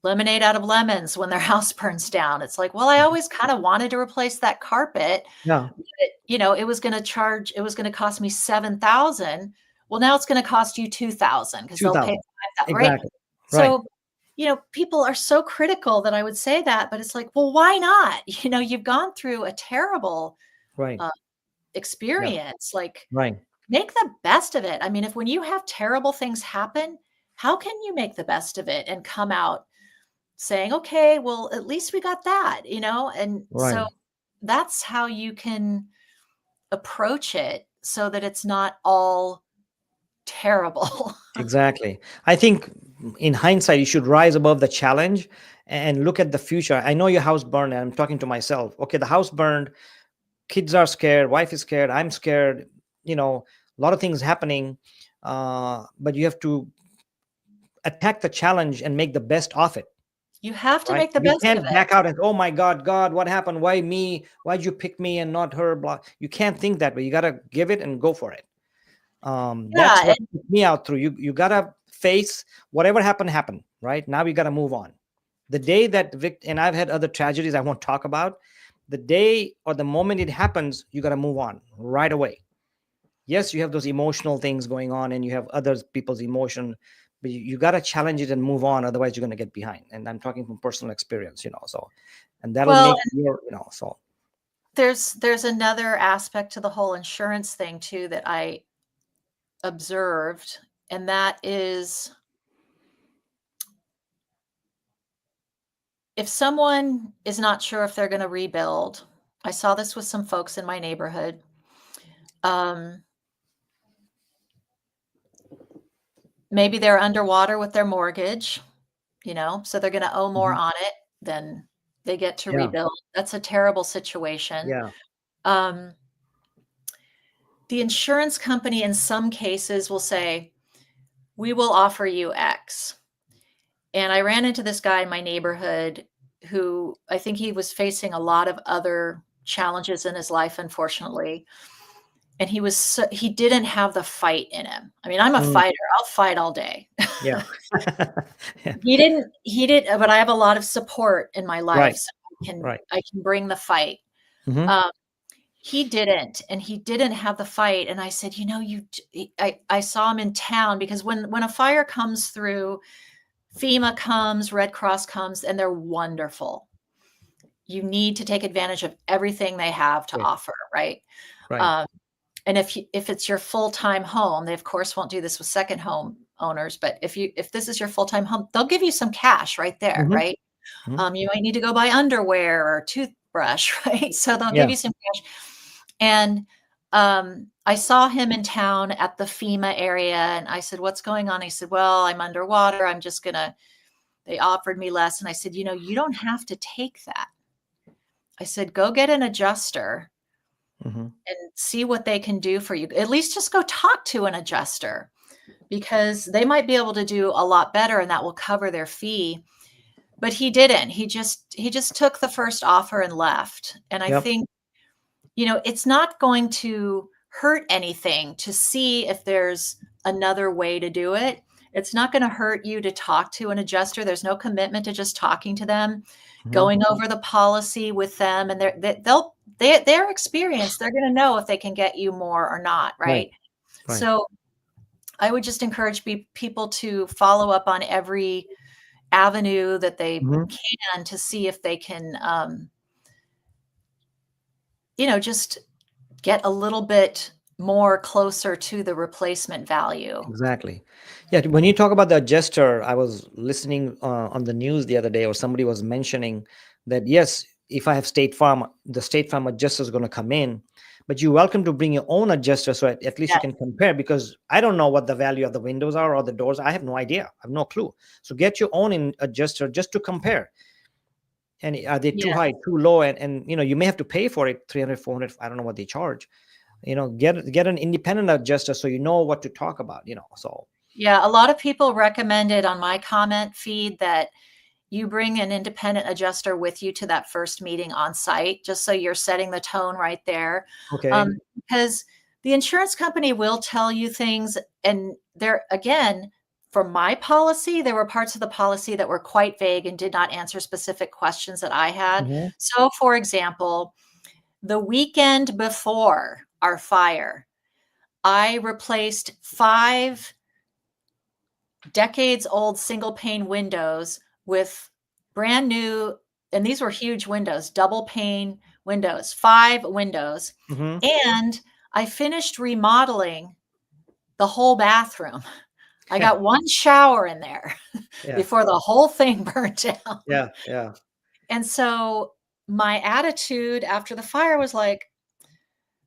lemonade out of lemons when their house burns down. It's like, well, I always kind of wanted to replace that carpet. Yeah. It was going to cost me $7,000. Well, now it's going to cost you $2,000 because they'll pay $5,000. Exactly. Right. So, people are so critical that I would say that, but it's like, well, why not? You've gone through a terrible experience. Like, make the best of it. I mean, when you have terrible things happen, how can you make the best of it and come out saying, okay, well, at least we got that, And so that's how you can approach it so that it's not all terrible. Exactly. I think in hindsight, you should rise above the challenge and look at the future. I know your house burned, and I'm talking to myself. Okay, the house burned, kids are scared, wife is scared, I'm scared, a lot of things happening. But you have to attack the challenge and make the best of it. You have to make the best of it. You can't back out and, oh my God, what happened? Why me? Why'd you pick me and not her? Blah. You can't think that way. You got to give it and go for it. That's what took me out through. You got to face whatever happened, right? Now we got to move on. The day that and I've had other tragedies I won't talk about. The day or the moment it happens, you got to move on right away. Yes, you have those emotional things going on and you have other people's emotion, but you got to challenge it and move on. Otherwise you're going to get behind. And I'm talking from personal experience, so, and that'll Well, make your, so. There's another aspect to the whole insurance thing too that I observed, and that is if someone is not sure if they're going to rebuild. I saw this with some folks in my neighborhood. Maybe they're underwater with their mortgage, so they're going to owe more on it than they get to rebuild. That's a terrible situation. Yeah. The insurance company in some cases will say, we will offer you X. And I ran into this guy in my neighborhood who I think he was facing a lot of other challenges in his life, unfortunately. And he didn't have the fight in him. I mean, I'm a fighter. I'll fight all day. Yeah. He didn't, but I have a lot of support in my life. Right. So I can bring the fight. Mm-hmm. He didn't, and he didn't have the fight. And I said, I saw him in town because when a fire comes through, FEMA comes, Red Cross comes, and they're wonderful. You need to take advantage of everything they have to offer, right? Right. And if it's your full-time home, they of course won't do this with second home owners, but if this is your full-time home, they'll give you some cash right there, right? You might need to go buy underwear or toothbrush, right? So they'll give you some cash. And I saw him in town at the FEMA area, and I said, what's going on? He said, well, I'm underwater. They offered me less. And I said, you don't have to take that. I said, go get an adjuster and see what they can do for you. At least just go talk to an adjuster because they might be able to do a lot better and that will cover their fee. But he didn't. He just took the first offer and left. And I think, it's not going to hurt anything to see if there's another way to do it. It's not going to hurt you to talk to an adjuster. There's no commitment to just talking to them, going over the policy with them, and their experience, they're going to know if they can get you more or not, right? So I would just encourage people to follow up on every avenue that they can to see if they can, just get a little bit more closer to the replacement value. Exactly. Yeah. When you talk about the adjuster, I was listening on the news the other day, or somebody was mentioning that, yes, if I have State Farm, the State Farm adjuster is going to come in, but you're welcome to bring your own adjuster. So at least you can compare, because I don't know what the value of the windows are or the doors. I have no idea. I have no clue. So get your own adjuster just to compare. And are they too high, too low? And you may have to pay for it, 300, 400. I don't know what they charge. Get an independent adjuster so you know what to talk about, so. Yeah, a lot of people recommended on my comment feed that you bring an independent adjuster with you to that first meeting on site, just so you're setting the tone right there. Okay. Because the insurance company will tell you things, and again, for my policy, there were parts of the policy that were quite vague and did not answer specific questions that I had. So, for example, the weekend before our fire, I replaced 5 decades-old single-pane windows with brand new, and these were huge windows, double-pane windows, 5 windows. And I finished remodeling the whole bathroom. I got one shower in there before the whole thing burnt down. Yeah. And so my attitude after the fire was like,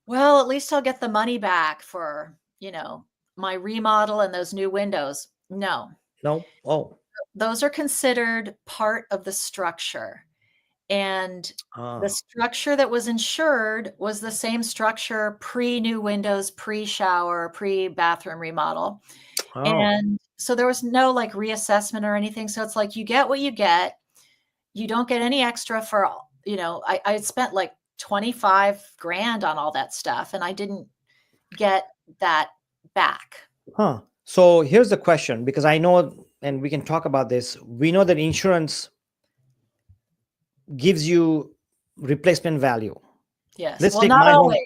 well, at least I'll get the money back for, my remodel and those new windows. No. Oh. Those are considered part of the structure. And the structure that was insured was the same structure pre-new windows, pre-shower, pre-bathroom remodel. And so there was no like reassessment or anything. So it's like you get what you get. You don't get any extra for, I had spent like 25 grand on all that stuff and I didn't get that back. So here's the question, because I know, and we can talk about this. We know that insurance gives you replacement value. Yes. Let's Well, take not my home. always.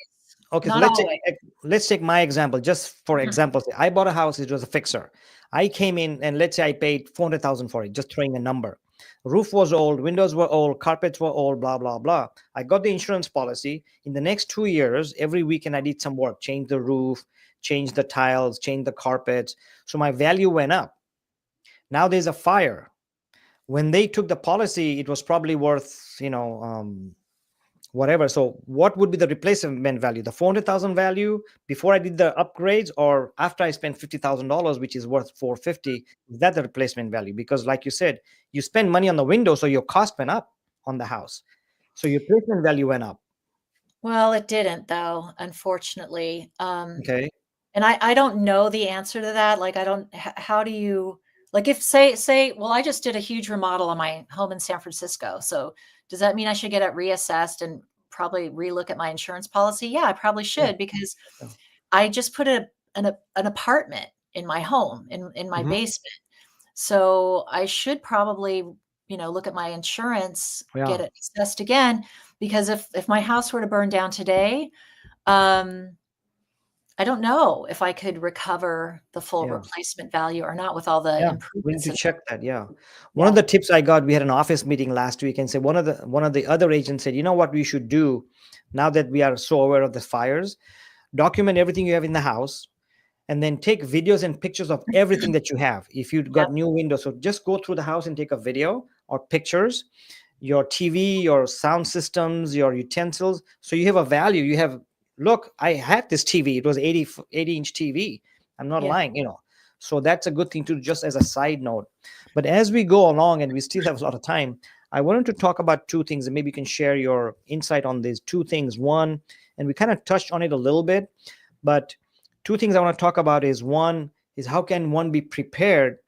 Okay, so Not always. let's take my example. Just for Mhm. example, say I bought a house. It was a fixer. I came in and let's say I paid 400,000 for it. Just throwing a number. Roof was old, windows were old, carpets were old, blah blah blah. I got the insurance policy. In the next 2 years, every weekend I did some work, change the roof, change the tiles, change the carpets. So my value went up. Now there's a fire. When they took the policy, it was probably worth whatever. So what would be the replacement value? The 400,000 value before I did the upgrades, or after I spent $50,000, which is worth 450? Is that the replacement value? Because like you said, you spend money on the window, so your cost went up on the house. So your replacement value went up. Well, it didn't though, unfortunately. Okay. And I don't know the answer to that. Like, I don't, how do you, like, if say, well, I just did a huge remodel on my home in San Francisco. So does that mean I should get it reassessed and probably relook at my insurance policy? Yeah, I probably Yeah. should, because Yeah. I just put an apartment in my home, in my Mhm. basement. So I should probably, look at my insurance, get Yeah. it assessed again, because if my house were to burn down today, um, I don't know if I could recover the full Yeah. replacement value or not with all the Yeah, we need improvements to that. check that. Yeah. One of Yeah. the tips I got, we had an office meeting last week, and said one of the other agents said, you know what we should do now that we are so aware of the fires, document everything you have in the house, and then take videos and pictures of everything that you have. If you've got Yep. new windows, so just go through the house and take a video or pictures, your TV, your sound systems, your utensils. So you have a value. You have, look, I had this TV. It was 80-inch TV. I'm not Yeah. lying. So that's a good thing to, just as a side note. But as we go along, and we still have a lot of time, I wanted to talk about two things, and maybe you can share your insight on these two things. One, and we kind of touched on it a little bit, but two things I want to talk about is, one is how can one be prepared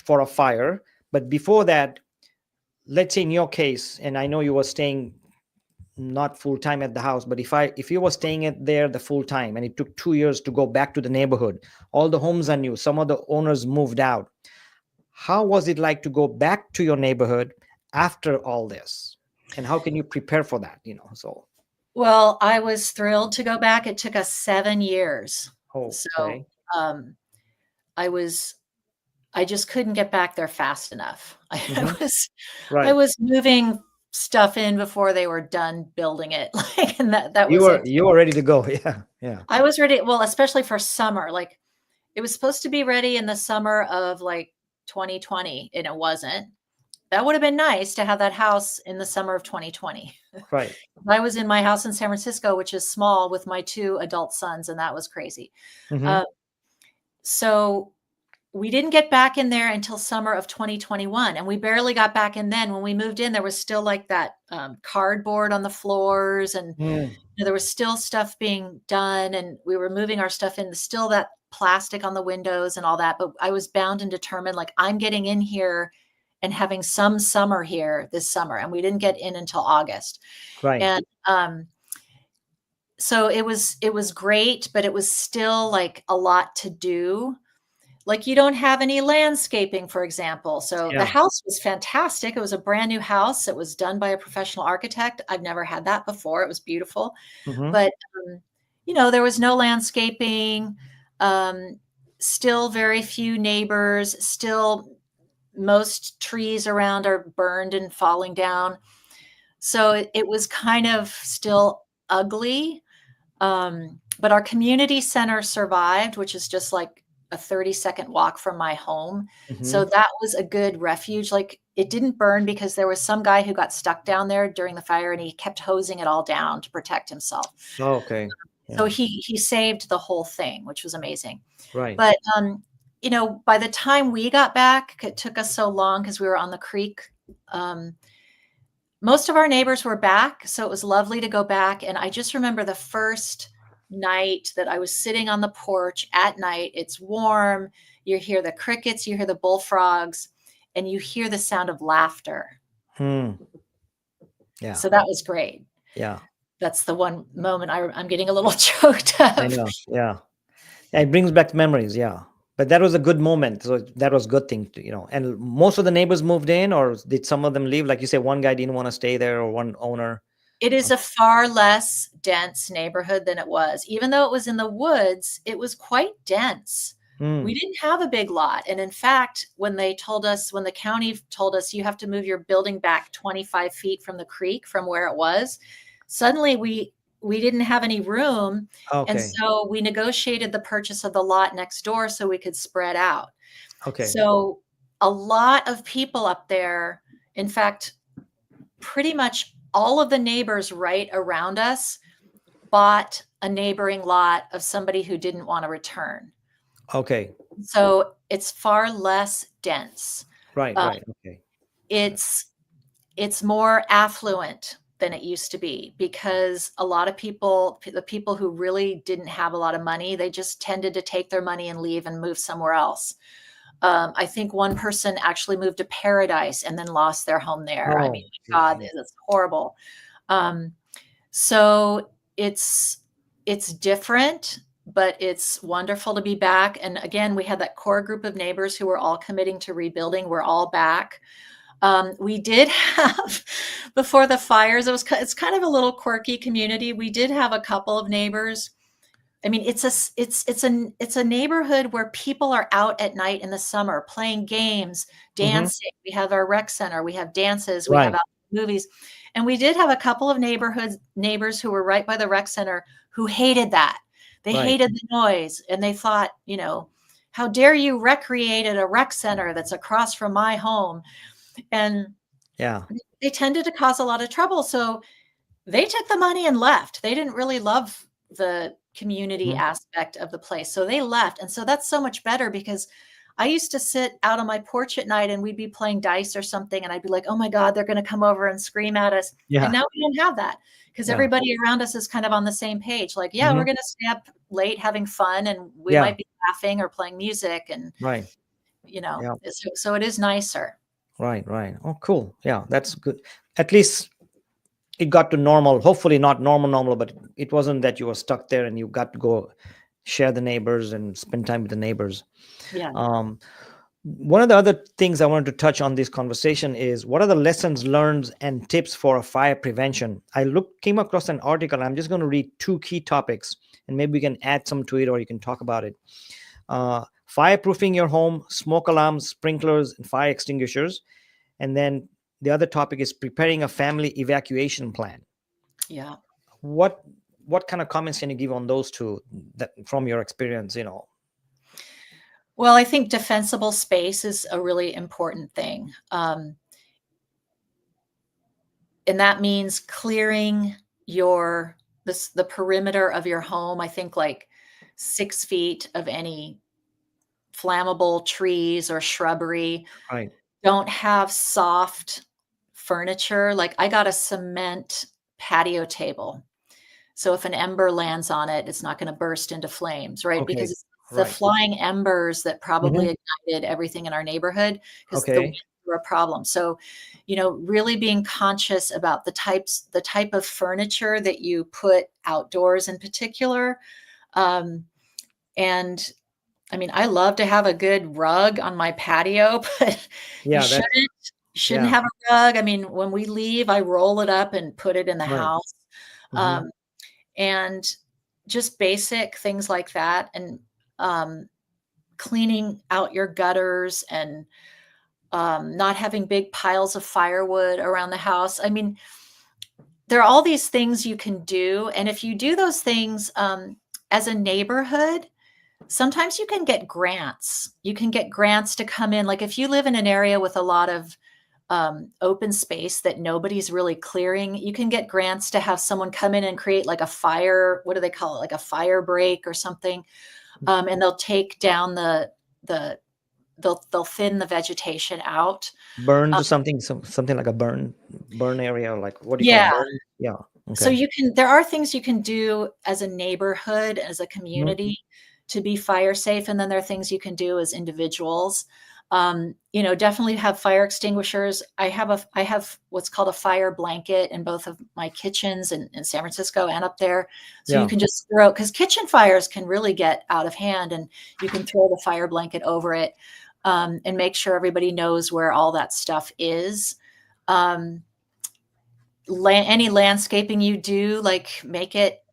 for a fire? But before that, let's say in your case, and I know you were staying not full time at the house, but if you were staying at there the full time, and it took 2 years to go back to the neighborhood, all the homes are new, some of the owners moved out. How was it like to go back to your neighborhood after all this? And how can you prepare for that? So, Well, I was thrilled to go back. It took us 7 years. oh, So, okay. um, I was I just couldn't get back there fast enough. I Hmm. was I Right. was moving stuff in before they were done building it, like, and that You was were it. you were ready to go. Yeah. Yeah. I was ready, well, especially for summer. Like, it was supposed to be ready in the summer of, like, 2020, and it wasn't. That would have been nice to have that house in the summer of 2020. Right. I was in my house in San Francisco, which is small, with my 2 adult sons, and that was crazy. Hmm. Uh, so we didn't get back in there until summer of 2021, and we barely got back in then. When we moved in, there was still, like, that, cardboard on the floors, and Mm, there was still stuff being done, and we were moving our stuff in, still that plastic on the windows and all that. But I was bound and determined, like, I'm getting in here and having some summer here this summer. And we didn't get in until August. right. And so it was great, but it was still, like, a lot to do. Like, you don't have any landscaping, for example. So the Yeah. house was fantastic. It was a brand new house. It was done by a professional architect. I've never had that before. It was beautiful. Hmm. But, there was no landscaping, um, still very few neighbors, still most trees around are burned and falling down. So it was kind of still ugly. But our community center survived, which is just like a 30-second walk from my home. So Hmm. that was a good refuge. Like, it didn't burn because there was some guy who got stuck down there during the fire, and he kept hosing it all down to protect himself. Oh, okay. So Yeah. he saved the whole thing, which was amazing. Right. But, by the time we got back, it took us so long because we were on the creek. Um, Most of our neighbors were back, so it was lovely to go back. And I just remember the first night that I was sitting on the porch at night. It's warm. You hear the crickets, you hear the bullfrogs, and you hear the sound of laughter. Hmm. Yeah. So that was great. Yeah. That's the one moment I'm getting a little choked I up. know. Yeah. Yeah, it brings back memories. Yeah. But that was a good moment. So that was a good thing to, and most of the neighbors moved in, or did some of them leave? Like you say, one guy didn't want to stay there, or one owner. It is a far less dense neighborhood than it was. Even though it was in the woods, it was quite dense. We didn't have a big lot. And in fact, when the county told us you have to move your building back 25 feet from the creek from where it was, suddenly we didn't have any room. And Okay. so we negotiated the purchase of the lot next door so we could spread out. Okay. So a lot of people up there, in fact, pretty much all of the neighbors right around us bought a neighboring lot of somebody who didn't want to return. Okay. So it's far less dense. Right. Right. Okay. It's more affluent than it used to be because a lot of people, the people who really didn't have a lot of money, they just tended to take their money and leave and move somewhere else. I think one person actually moved to Paradise and then lost their home there. I mean, God, it's horrible. So it's different, but it's wonderful to be back. And again, we had that core group of neighbors who were all committing to rebuilding. We're all back. We did have, before the fires, it's kind of a little quirky community. We did have a couple of neighbors. I mean, it's a neighborhood where people are out at night in the summer playing games, dancing. We have our rec center, we have dances, we have movies. And we did have a couple of neighbors who were right by the rec center who hated that. They hated the noise, and they thought, how dare you recreate at a rec center that's across from my home? And they tended to cause a lot of trouble. So they took the money and left. They didn't really love the community aspect of the place. So they left. And so that's so much better because I used to sit out on my porch at night and we'd be playing dice or something. And I'd be like, oh my God, they're going to come over and scream at us. And now we don't have that because everybody around us is kind of on the same page. Like, we're going to stay up late having fun and we might be laughing or playing music. And, so it is nicer. Right. Right. Oh, cool. Yeah, that's good. At least it got to normal, hopefully not normal, but it wasn't that you were stuck there and you got to go share the neighbors and spend time with the neighbors. Yeah. One of the other things I wanted to touch on this conversation is what are the lessons learned and tips for a fire prevention? Came across an article. I'm just going to read two key topics and maybe we can add some to it or you can talk about it. Fireproofing your home, smoke alarms, sprinklers, and fire extinguishers. And then the other topic is preparing a family evacuation plan. Yeah. What kind of comments can you give on those two from your experience, Well, I think defensible space is a really important thing. And that means clearing the perimeter of your home. I think like 6 feet of any flammable trees or shrubbery. Right. Don't have soft furniture. Like I got a cement patio table. So if an ember lands on it, it's not going to burst into flames, right? Okay. Because it's the flying embers that probably ignited everything in our neighborhood because the winds were a problem. So, really being conscious about the type of furniture that you put outdoors in particular. And I mean, I love to have a good rug on my patio, but you shouldn't have a rug. I mean, when we leave, I roll it up and put it in the house. And just basic things like that. And cleaning out your gutters and not having big piles of firewood around the house. I mean, there are all these things you can do. And if you do those things as a neighborhood, sometimes you can get grants. You can get grants to come in. Like if you live in an area with a lot of open space that nobody's really clearing, you can get grants to have someone come in and create like a fire, what do they call it? Like a fire break or something. And they'll take down they'll thin the vegetation out. Burn to something like a burn area, like what do you call it? Burn? Yeah. Okay. So there are things you can do as a neighborhood, as a community to be fire safe. And then there are things you can do as individuals. Definitely have fire extinguishers. I have what's called a fire blanket in both of my kitchens in San Francisco and up there. So you Yeah. can just throw, because kitchen fires can really get out of hand, and you can throw the fire blanket over it, and make sure everybody knows where all that stuff is. Any landscaping you do, like, make it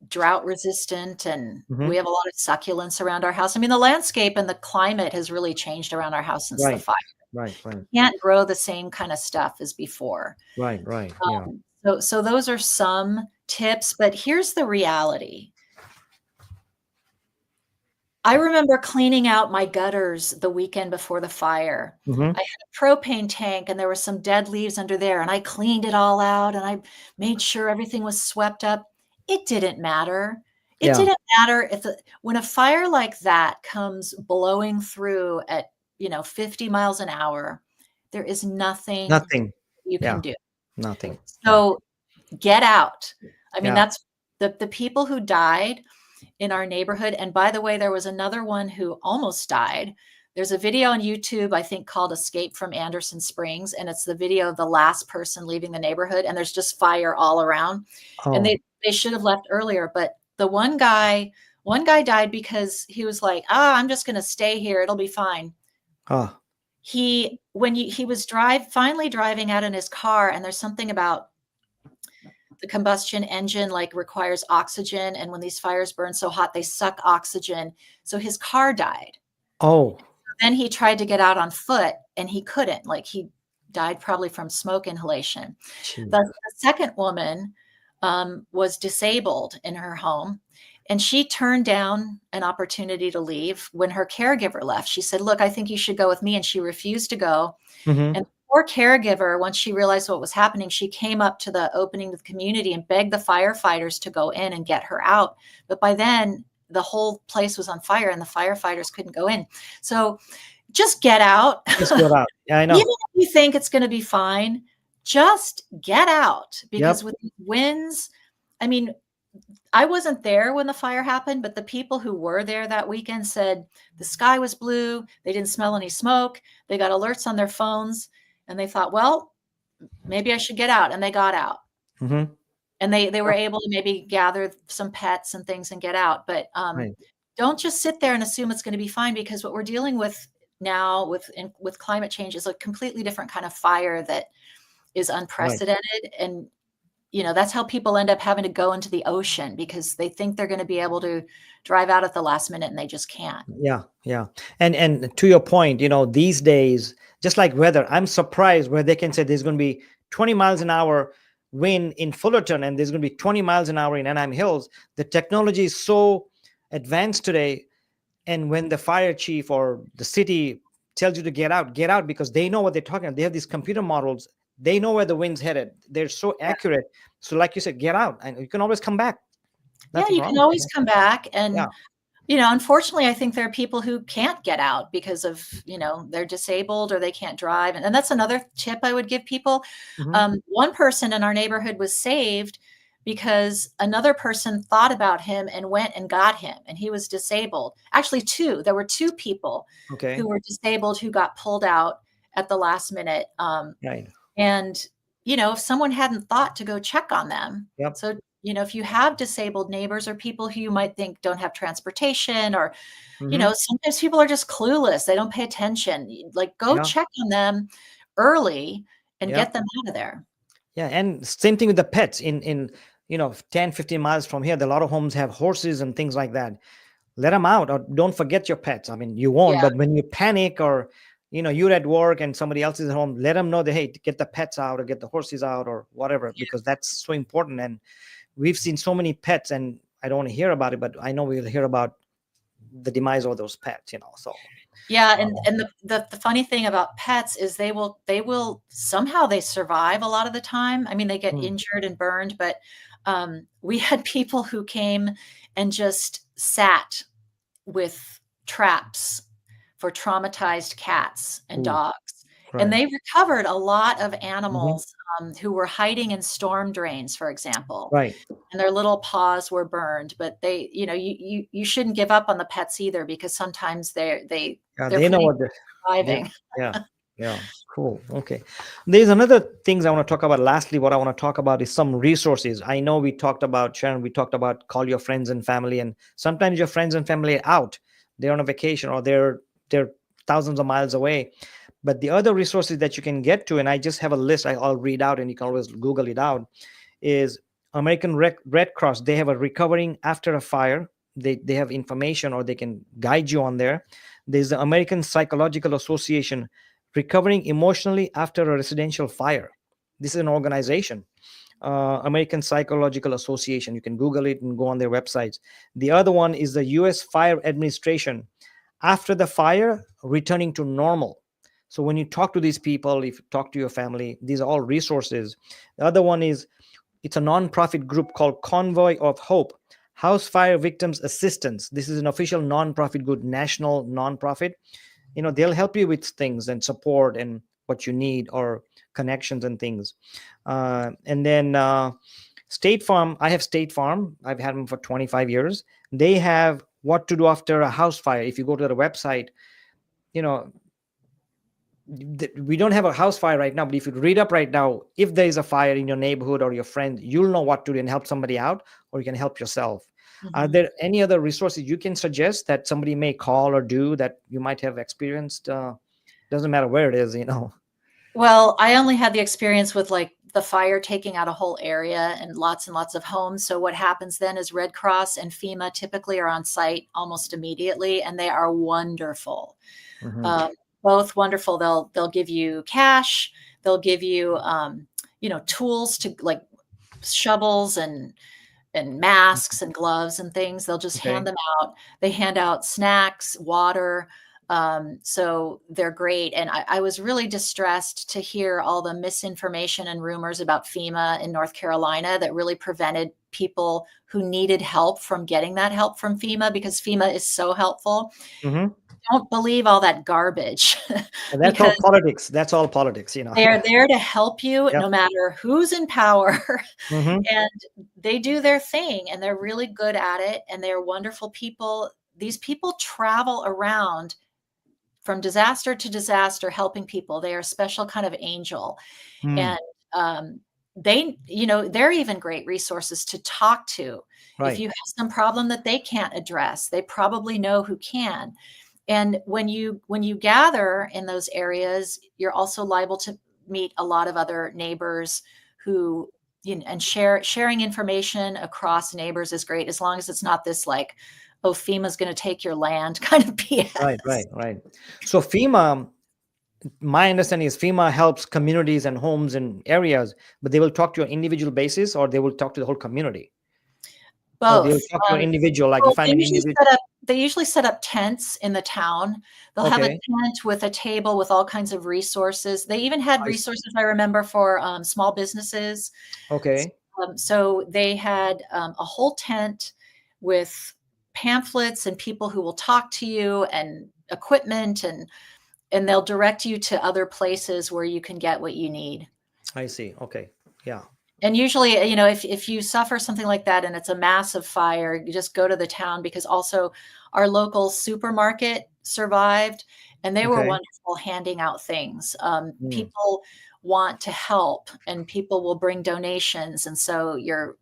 drought resistant, and we Hmm. have a lot of succulents around our house. I mean, the landscape and the climate has really changed around our house since the Right. fire. Right. Right. Can't grow the same kind of stuff as before. Right. Right. Yeah. So those are some tips, but here's the reality. I remember cleaning out my gutters the weekend before the fire. I Hmm. had a propane tank, and there were some dead leaves under there, and I cleaned it all out, and I made sure everything was swept up. It didn't matter. It Yeah. didn't matter when a fire like that comes blowing through at, 50 miles an hour, there is nothing Nothing. you can Yeah. do. Nothing. Yeah. So get out. I mean, Yeah. that's the people who died in our neighborhood. And by the way, there was another one who almost died. There's a video on YouTube, I think, called Escape from Anderson Springs. And it's the video of the last person leaving the neighborhood. And there's just fire all around. And Oh. they should have left earlier. But the one guy died because he was like, I'm just going to stay here. It'll be fine. Oh. He was finally driving out in his car, and there's something about the combustion engine, like, requires oxygen, and when these fires burn so hot, they suck oxygen. So his car died. Oh. Then he tried to get out on foot, and he couldn't. Like, he died probably from smoke inhalation. The Jesus. second woman was disabled in her home, and she turned down an opportunity to leave when her caregiver left. She said, "Look, I think you should go with me," and she refused to go. Hmm. And the poor caregiver, once she realized what was happening, she came up to the opening of the community and begged the firefighters to go in and get her out. But by then, the whole place was on fire, and the firefighters couldn't go in. So just get out. Just get out. Yeah, I Even know. if you think it's going to be fine, just get out, because Yep. with these winds, I mean, I wasn't there when the fire happened, but the people who were there that weekend said the sky was blue. They didn't smell any smoke. They got alerts on their phones, and they thought, well, maybe I should get out. And they got out, Hmm. and they were able to maybe gather some pets and things and get out. But Right. don't just sit there and assume it's going to be fine, because what we're dealing with now with climate change is a completely different kind of fire that is Right. unprecedented. And that's how people end up having to go into the ocean, because they think they're going to be able to drive out at the last minute, and they just can't. Yeah. Yeah. And to your point, these days, just like weather, I'm surprised where they can say there's going to be 20 miles an hour wind in Fullerton and there's going to be 20 miles an hour in Anaheim Hills. The technology is so advanced today. And when the fire chief or the city tells you to get out because they know what they're talking about. They have these computer models. They know where the wind's headed. They're so Yeah. accurate. So like you said, get out and you can always come back. Yeah, Nothing you wrong can with always that. come back. Yeah. And unfortunately, I think there are people who can't get out because of, they're disabled or they can't drive. And that's another tip I would give people. Hmm. One person in our neighborhood was saved because another person thought about him and went and got him, and he was disabled. Actually, there were two people Okay. who were disabled who got pulled out at the last minute. Right. And, if someone hadn't thought to go check on them. Yep. So, if you have disabled neighbors or people who you might think don't have transportation, or, Hmm. sometimes people are just clueless. They don't pay attention. Like, go Yeah. check on them early and Yep. get them out of there. Yeah. And same thing with the pets in 10, 15 miles from here. A lot of homes have horses and things like that. Let them out or don't forget your pets. I mean, you won't, Yeah. but when you panic or, you're at work and somebody else is at home, let them know that, hey, get the pets out or get the horses out or whatever, because that's so important. And we've seen so many pets and I don't want to hear about it, but I know we'll hear about the demise of those pets, so. Yeah, uh, and the funny thing about pets is they will somehow they survive a lot of the time. I mean, they get mm, injured and burned, but we had people who came and just sat with traps for traumatized cats and ooh, dogs. And Right. they recovered a lot of Hmm. animals who were hiding in storm drains, for example, Right. and their little paws were burned. But they, you shouldn't give up on the pets either, because sometimes Yeah, they're they know pretty what they surviving. yeah. Yeah. Cool. Okay. There's another things I want to talk about. Lastly, what I want to talk about is some resources. I know we talked about, Sharon, we talked about call your friends and family, and sometimes your friends and family are out. They're on a vacation or they're thousands of miles away. But the other resources that you can get to, and I just have a list I'll read out and you can always Google it out, is American Red Cross. They have a recovering after a fire. They have information or they can guide you on there. There's the American Psychological Association, recovering emotionally after a residential fire. This is an organization, American Psychological Association. You can Google it and go on their websites. The other one is the U.S. Fire Administration, after the fire, returning to normal. So when you talk to these people, if you talk to your family, these are all resources. The other one is, it's a nonprofit group called Convoy of Hope, House Fire Victims Assistance. This is an official nonprofit group, national nonprofit. They'll help you with things and support and what you need or connections and things. And then State Farm. I have State Farm. I've had them for 25 years. They have what to do after a house fire. If you go to the website, you know we don't have a house fire right now, but if you read up right now, if there is a fire in your neighborhood or your friend, you'll know what to do and help somebody out, or you can help yourself. Are Mhm. there any other resources you can suggest that somebody may call or do that you might have experienced? Doesn't matter where it is. Well, I only had the experience with like the fire taking out a whole area and lots of homes. So what happens then is Red Cross and FEMA typically are on site almost immediately, and they are wonderful. Hmm. Um, Both wonderful. They'll give you cash. They'll give you tools to like shovels and masks and gloves and things. They'll just hand Okay. them out. They hand out snacks, water. So they're great. And I was really distressed to hear all the misinformation and rumors about FEMA in North Carolina that really prevented people who needed help from getting that help from FEMA, because FEMA is so helpful. Hmm. Don't believe all that garbage That's all because politics. That's all politics. they are there to help you Yep. no matter who's in power. Hmm. And they do their thing and they're really good at it. And they're wonderful people. These people travel around from disaster to disaster helping people. They are a special kind of angel. Mm. And um, they're even great resources to talk to. If Right. you have some problem that they can't address, they probably know who can. And when you gather in those areas, you're also liable to meet a lot of other neighbors who and sharing information across neighbors is great, as long as it's not this like, oh, FEMA's going to take your land kind of Right. Right. BS. Right. So FEMA, my understanding is FEMA helps communities and homes and areas, but they will talk to an individual basis, or they will talk to the whole community, or they'll Both. talk to an individual. Like Well, if I'm an individual. they usually set up tents in the town. They'll have a Okay. tent with a table with all kinds of resources. They even had I, resources, I remember, for small businesses. okay. So they had a whole tent with pamphlets and people who will talk to you and equipment, and they'll direct you to other places where you can get what you need. I see. Okay. Yeah. And usually, if you suffer something like that and it's a massive fire, you just go to the town, because also our local supermarket survived and they were Okay. wonderful handing out things. Mm. People want to help and people will bring donations. And so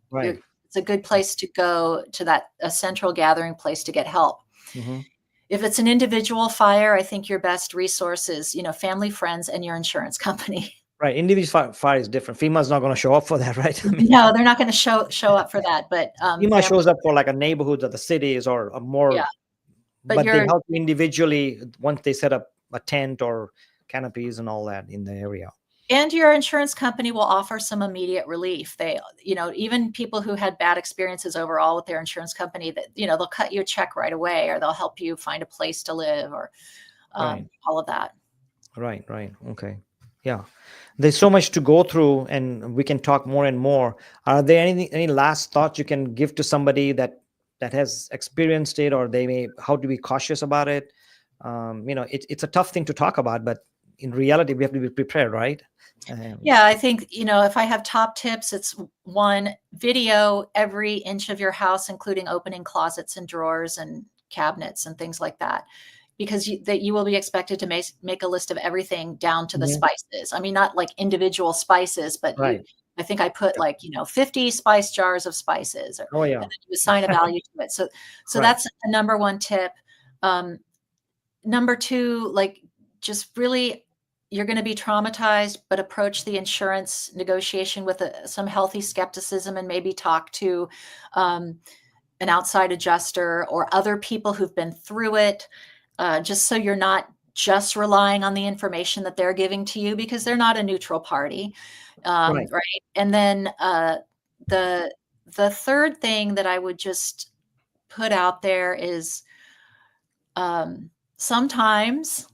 Right. it's a good place to go to, a central gathering place to get help. Hmm. If it's an individual fire, I think your best resource is, family, friends, and your insurance company. Right. Individual fire is different. FEMA's not going to show up for that, right? I mean, No, they're not going to show up for that, but FEMA family, shows up for like a neighborhood or the cities or a yeah. more, But but they you're help you individually once they set up a tent or canopies and all that in the area. and your insurance company will offer some immediate relief. They, even people who had bad experiences overall with their insurance company, that, they'll cut you a check right away, or they'll help you find a place to live, or Right. all of that. Right. Right. Okay. Yeah. There's so much to go through, and we can talk more and more. Are there any last thoughts you can give to somebody that has experienced it, or they may how to be cautious about it? It's a tough thing to talk about, but in reality, we have to be prepared, right? Yeah, I think, if I have top tips, it's one, video every inch of your house, including opening closets and drawers and cabinets and things like that, because you will be expected to make a list of everything down to the Mhm. spices. I mean, not like individual spices, but Right. I think I put Yep. like, 50 spice jars of spices, Oh and yeah. then you assign a value to it. So Right. that's a number one tip. Um, Number two, like, just really, you're going to be traumatized, but approach the insurance negotiation with some healthy skepticism, and maybe talk to um, an outside adjuster or other people who've been through it, just so you're not just relying on the information that they're giving to you, because they're not a neutral party. Right. Right. And then the third thing that I would just put out there is, sometimes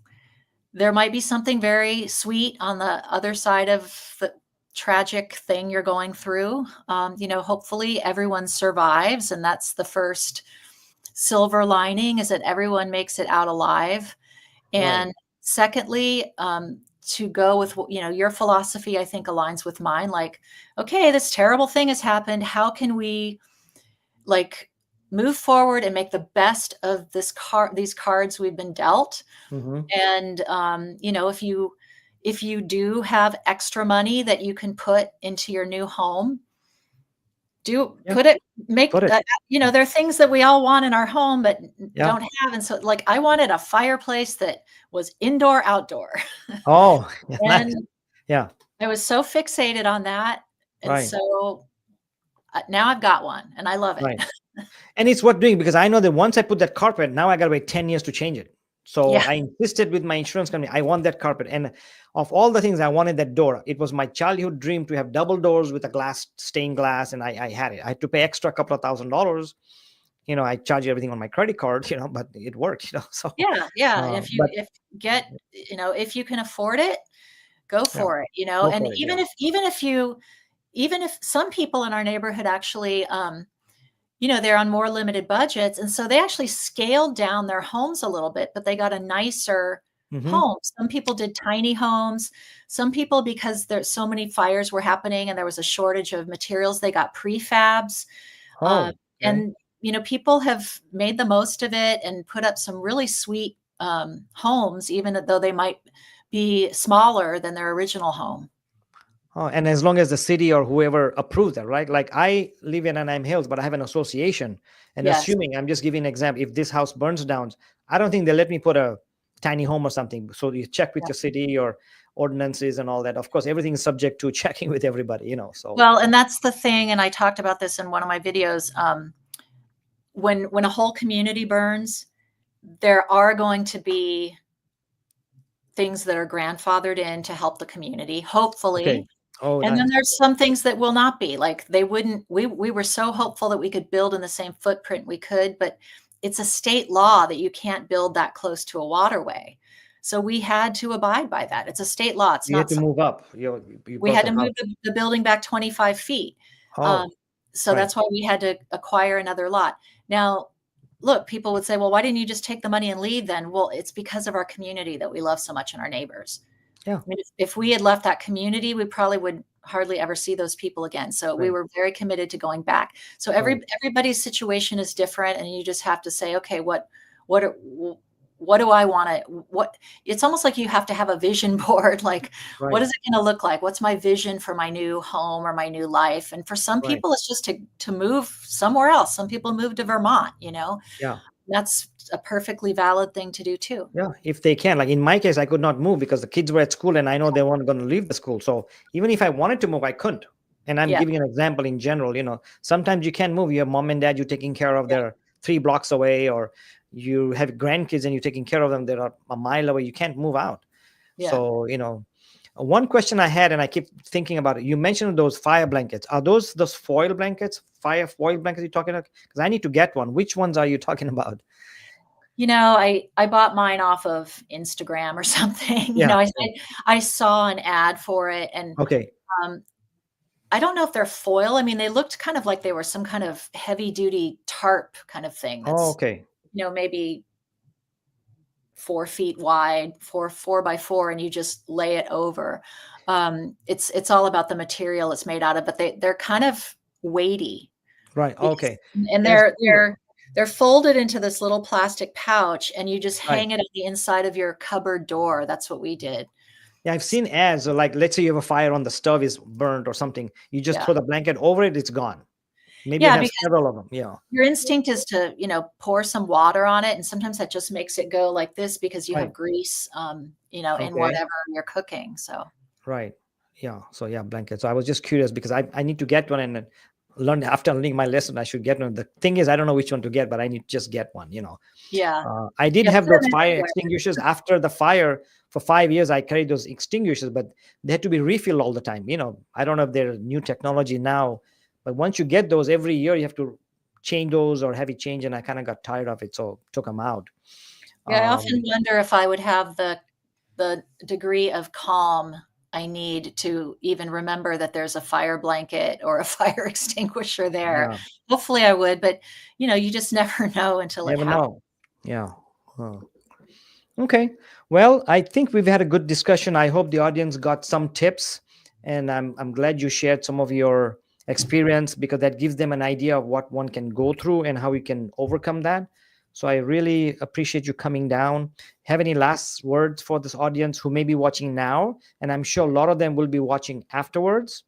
there might be something very sweet on the other side of the tragic thing you're going through. Hopefully everyone survives, and that's the first silver lining, is that everyone makes it out alive. Right. And secondly, to go with, your philosophy, I think aligns with mine. Like, okay, this terrible thing has happened. How can we, like, move forward and make the best of these cards we've been dealt? Hmm. And if you do have extra money that you can put into your new home, do Yeah. put it make Put it. there are things that we all want in our home but Yeah. don't have. And so, like, I wanted a fireplace that was indoor outdoor. Oh, yeah, nice. And Yeah. I was so fixated on that. And Right. so now I've got one and I love it. Right. And it's worth doing because I know that once I put that carpet, now I got to wait 10 years to change it. So Yeah. I insisted with my insurance company, I want that carpet. And of all the things, I wanted that door. It was my childhood dream to have double doors with a stained glass. And I had it. I had to pay extra couple of $1,000. I charge everything on my credit card, but it worked, So, Yeah. If you but if get if you can afford it, go yeah, for it. go And for it. Yeah. even if some people in our neighborhood actually, they're on more limited budgets, and so they actually scaled down their homes a little bit, but they got a nicer Hmm. home. Some people did tiny homes. Some people, because there's so many fires were happening and there was a shortage of materials, they got prefabs. Um, Oh, okay. and people have made the most of it and put up some really sweet homes, even though they might be smaller than their original home. Oh, and as long as the city or whoever approves that, right? Like I live in Anaheim Hills, but I have an association. And Yes. assuming, I'm just giving an example, if this house burns down, I don't think they let me put a tiny home or something. So you check with Yeah. your city or ordinances and all that. Of course, everything is subject to checking with everybody, So Well, and that's the thing, and I talked about this in one of my videos. When a whole community burns, there are going to be things that are grandfathered in to help the community, okay. hopefully. Oh, And then nice. there's some things that will not be. Like, they wouldn't we were so hopeful that we could build in the same footprint we could, but it's a state law that you can't build that close to a waterway. So we had to abide by that. It's a state law. It's You had not to something. move up. You We built had a to move house. the building back 25 feet. Um, Oh, so right. that's why we had to acquire another lot. Now, look, people would say, well, why didn't you just take the money and leave then? Well, it's because of our community that we love so much, and our neighbors. Yeah. I mean, if we had left that community, we probably would hardly ever see those people again. So we Right. were very committed to going back. So Right. everybody's situation is different, and you just have to say, okay, what are- what do I want to, what it's almost like you have to have a vision board. Like, what Right. is it going to look like? What's my vision for my new home or my new life? And for some Right. people, it's just to move somewhere else. Some people move to Vermont. Yeah. That's a perfectly valid thing to do too. Yeah, if they can. Like in my case, I could not move because the kids were at school and I know they weren't going to leave the school. So even if I wanted to move, I couldn't. And I'm Yeah. giving an example in general, sometimes you can't move. Your mom and dad, you're taking care of, Yeah. they're 3 blocks away, or you have grandkids and you're taking care of them, they're a mile away. You can't move out. Yeah. So, one question I had, and I keep thinking about it. You mentioned those fire blankets. Are those foil blankets, fire foil blankets you're talking about? Because I need to get one. Which ones are you talking about? I bought mine off of Instagram or something. Yeah. I saw an ad for it, and Okay. um, I don't know if they're foil. I mean, they looked kind of like they were some kind of heavy duty tarp kind of thing Oh, that's, okay. maybe 4 feet wide, four by 4, and you just lay it over. It's all about the material it's made out of, but they're kind of weighty. Right. Okay. And Yes. they're folded into this little plastic pouch, and you just Right. hang it on the inside of your cupboard door. That's what we did. Yeah, I've seen ads. So like, let's say you have a fire on the stove is burned or something. You just Yeah. throw the blanket over it. It's gone. Maybe you Yeah, have because several of them. Yeah. your instinct is to, pour some water on it, and sometimes that just makes it go like this because you Right. have grease, in Okay. whatever you're cooking. So Right. Yeah. So yeah, blankets. So I was just curious because I need to get one and learn after learning my lesson. I should get one. The thing is, I don't know which one to get, but I need to just get one. yeah, I did yeah, have put 'em those fire everywhere. extinguishers after the fire for 5 years. I carried those extinguishers, but they had to be refilled all the time. I don't know if they're new technology now, but once you get those every year, you have to change those or heavy change. And I kind of got tired of it. So took them out. Yeah, I Um, often wonder if I would have the degree of calm I need to even remember that there's a fire blanket or a fire extinguisher there. yeah, Hopefully I would, but you just never know until it never happens. know. Yeah. Huh. Okay. Well, I think we've had a good discussion. I hope the audience got some tips, and I'm glad you shared some of your experience because that gives them an idea of what one can go through and how you can overcome that. So I really appreciate you coming down. Have any last words for this audience who may be watching now? And I'm sure a lot of them will be watching afterwards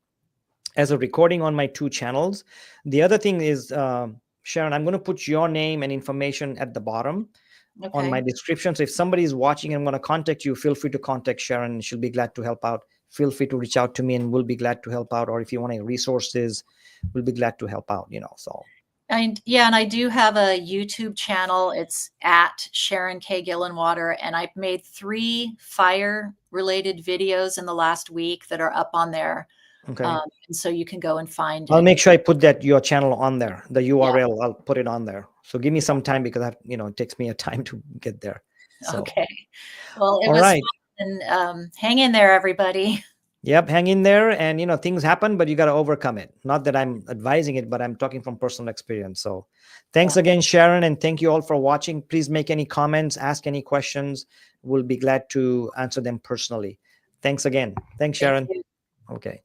as a recording on my 2 channels. The other thing is, Sharon, I'm going to put your name and information at the bottom on my Okay. description. So if somebody is watching and I'm going to contact you, feel free to contact Sharon. She'll be glad to help out. Feel free to reach out to me and we'll be glad to help out. Or if you want any resources, we'll be glad to help out, so. And I do have a YouTube channel. It's at Sharon K. Gillenwater, and I've made 3 fire related videos in the last week that are up on there. Okay. And so you can go and find I'll it. make sure I put your channel on there, the Yeah. URL. I'll put it on there. So give me some time because it takes me a time to get there. So. Okay. Well, it All was right. fun, and hang in there, everybody. Yep, hang in there, and things happen, but you got to overcome it. Not that I'm advising it, but I'm talking from personal experience. So thanks again, Sharon, and thank you all for watching. Please make any comments, ask any questions. We'll be glad to answer them personally. Thanks again. Thanks, Sharon. Thank you. Okay.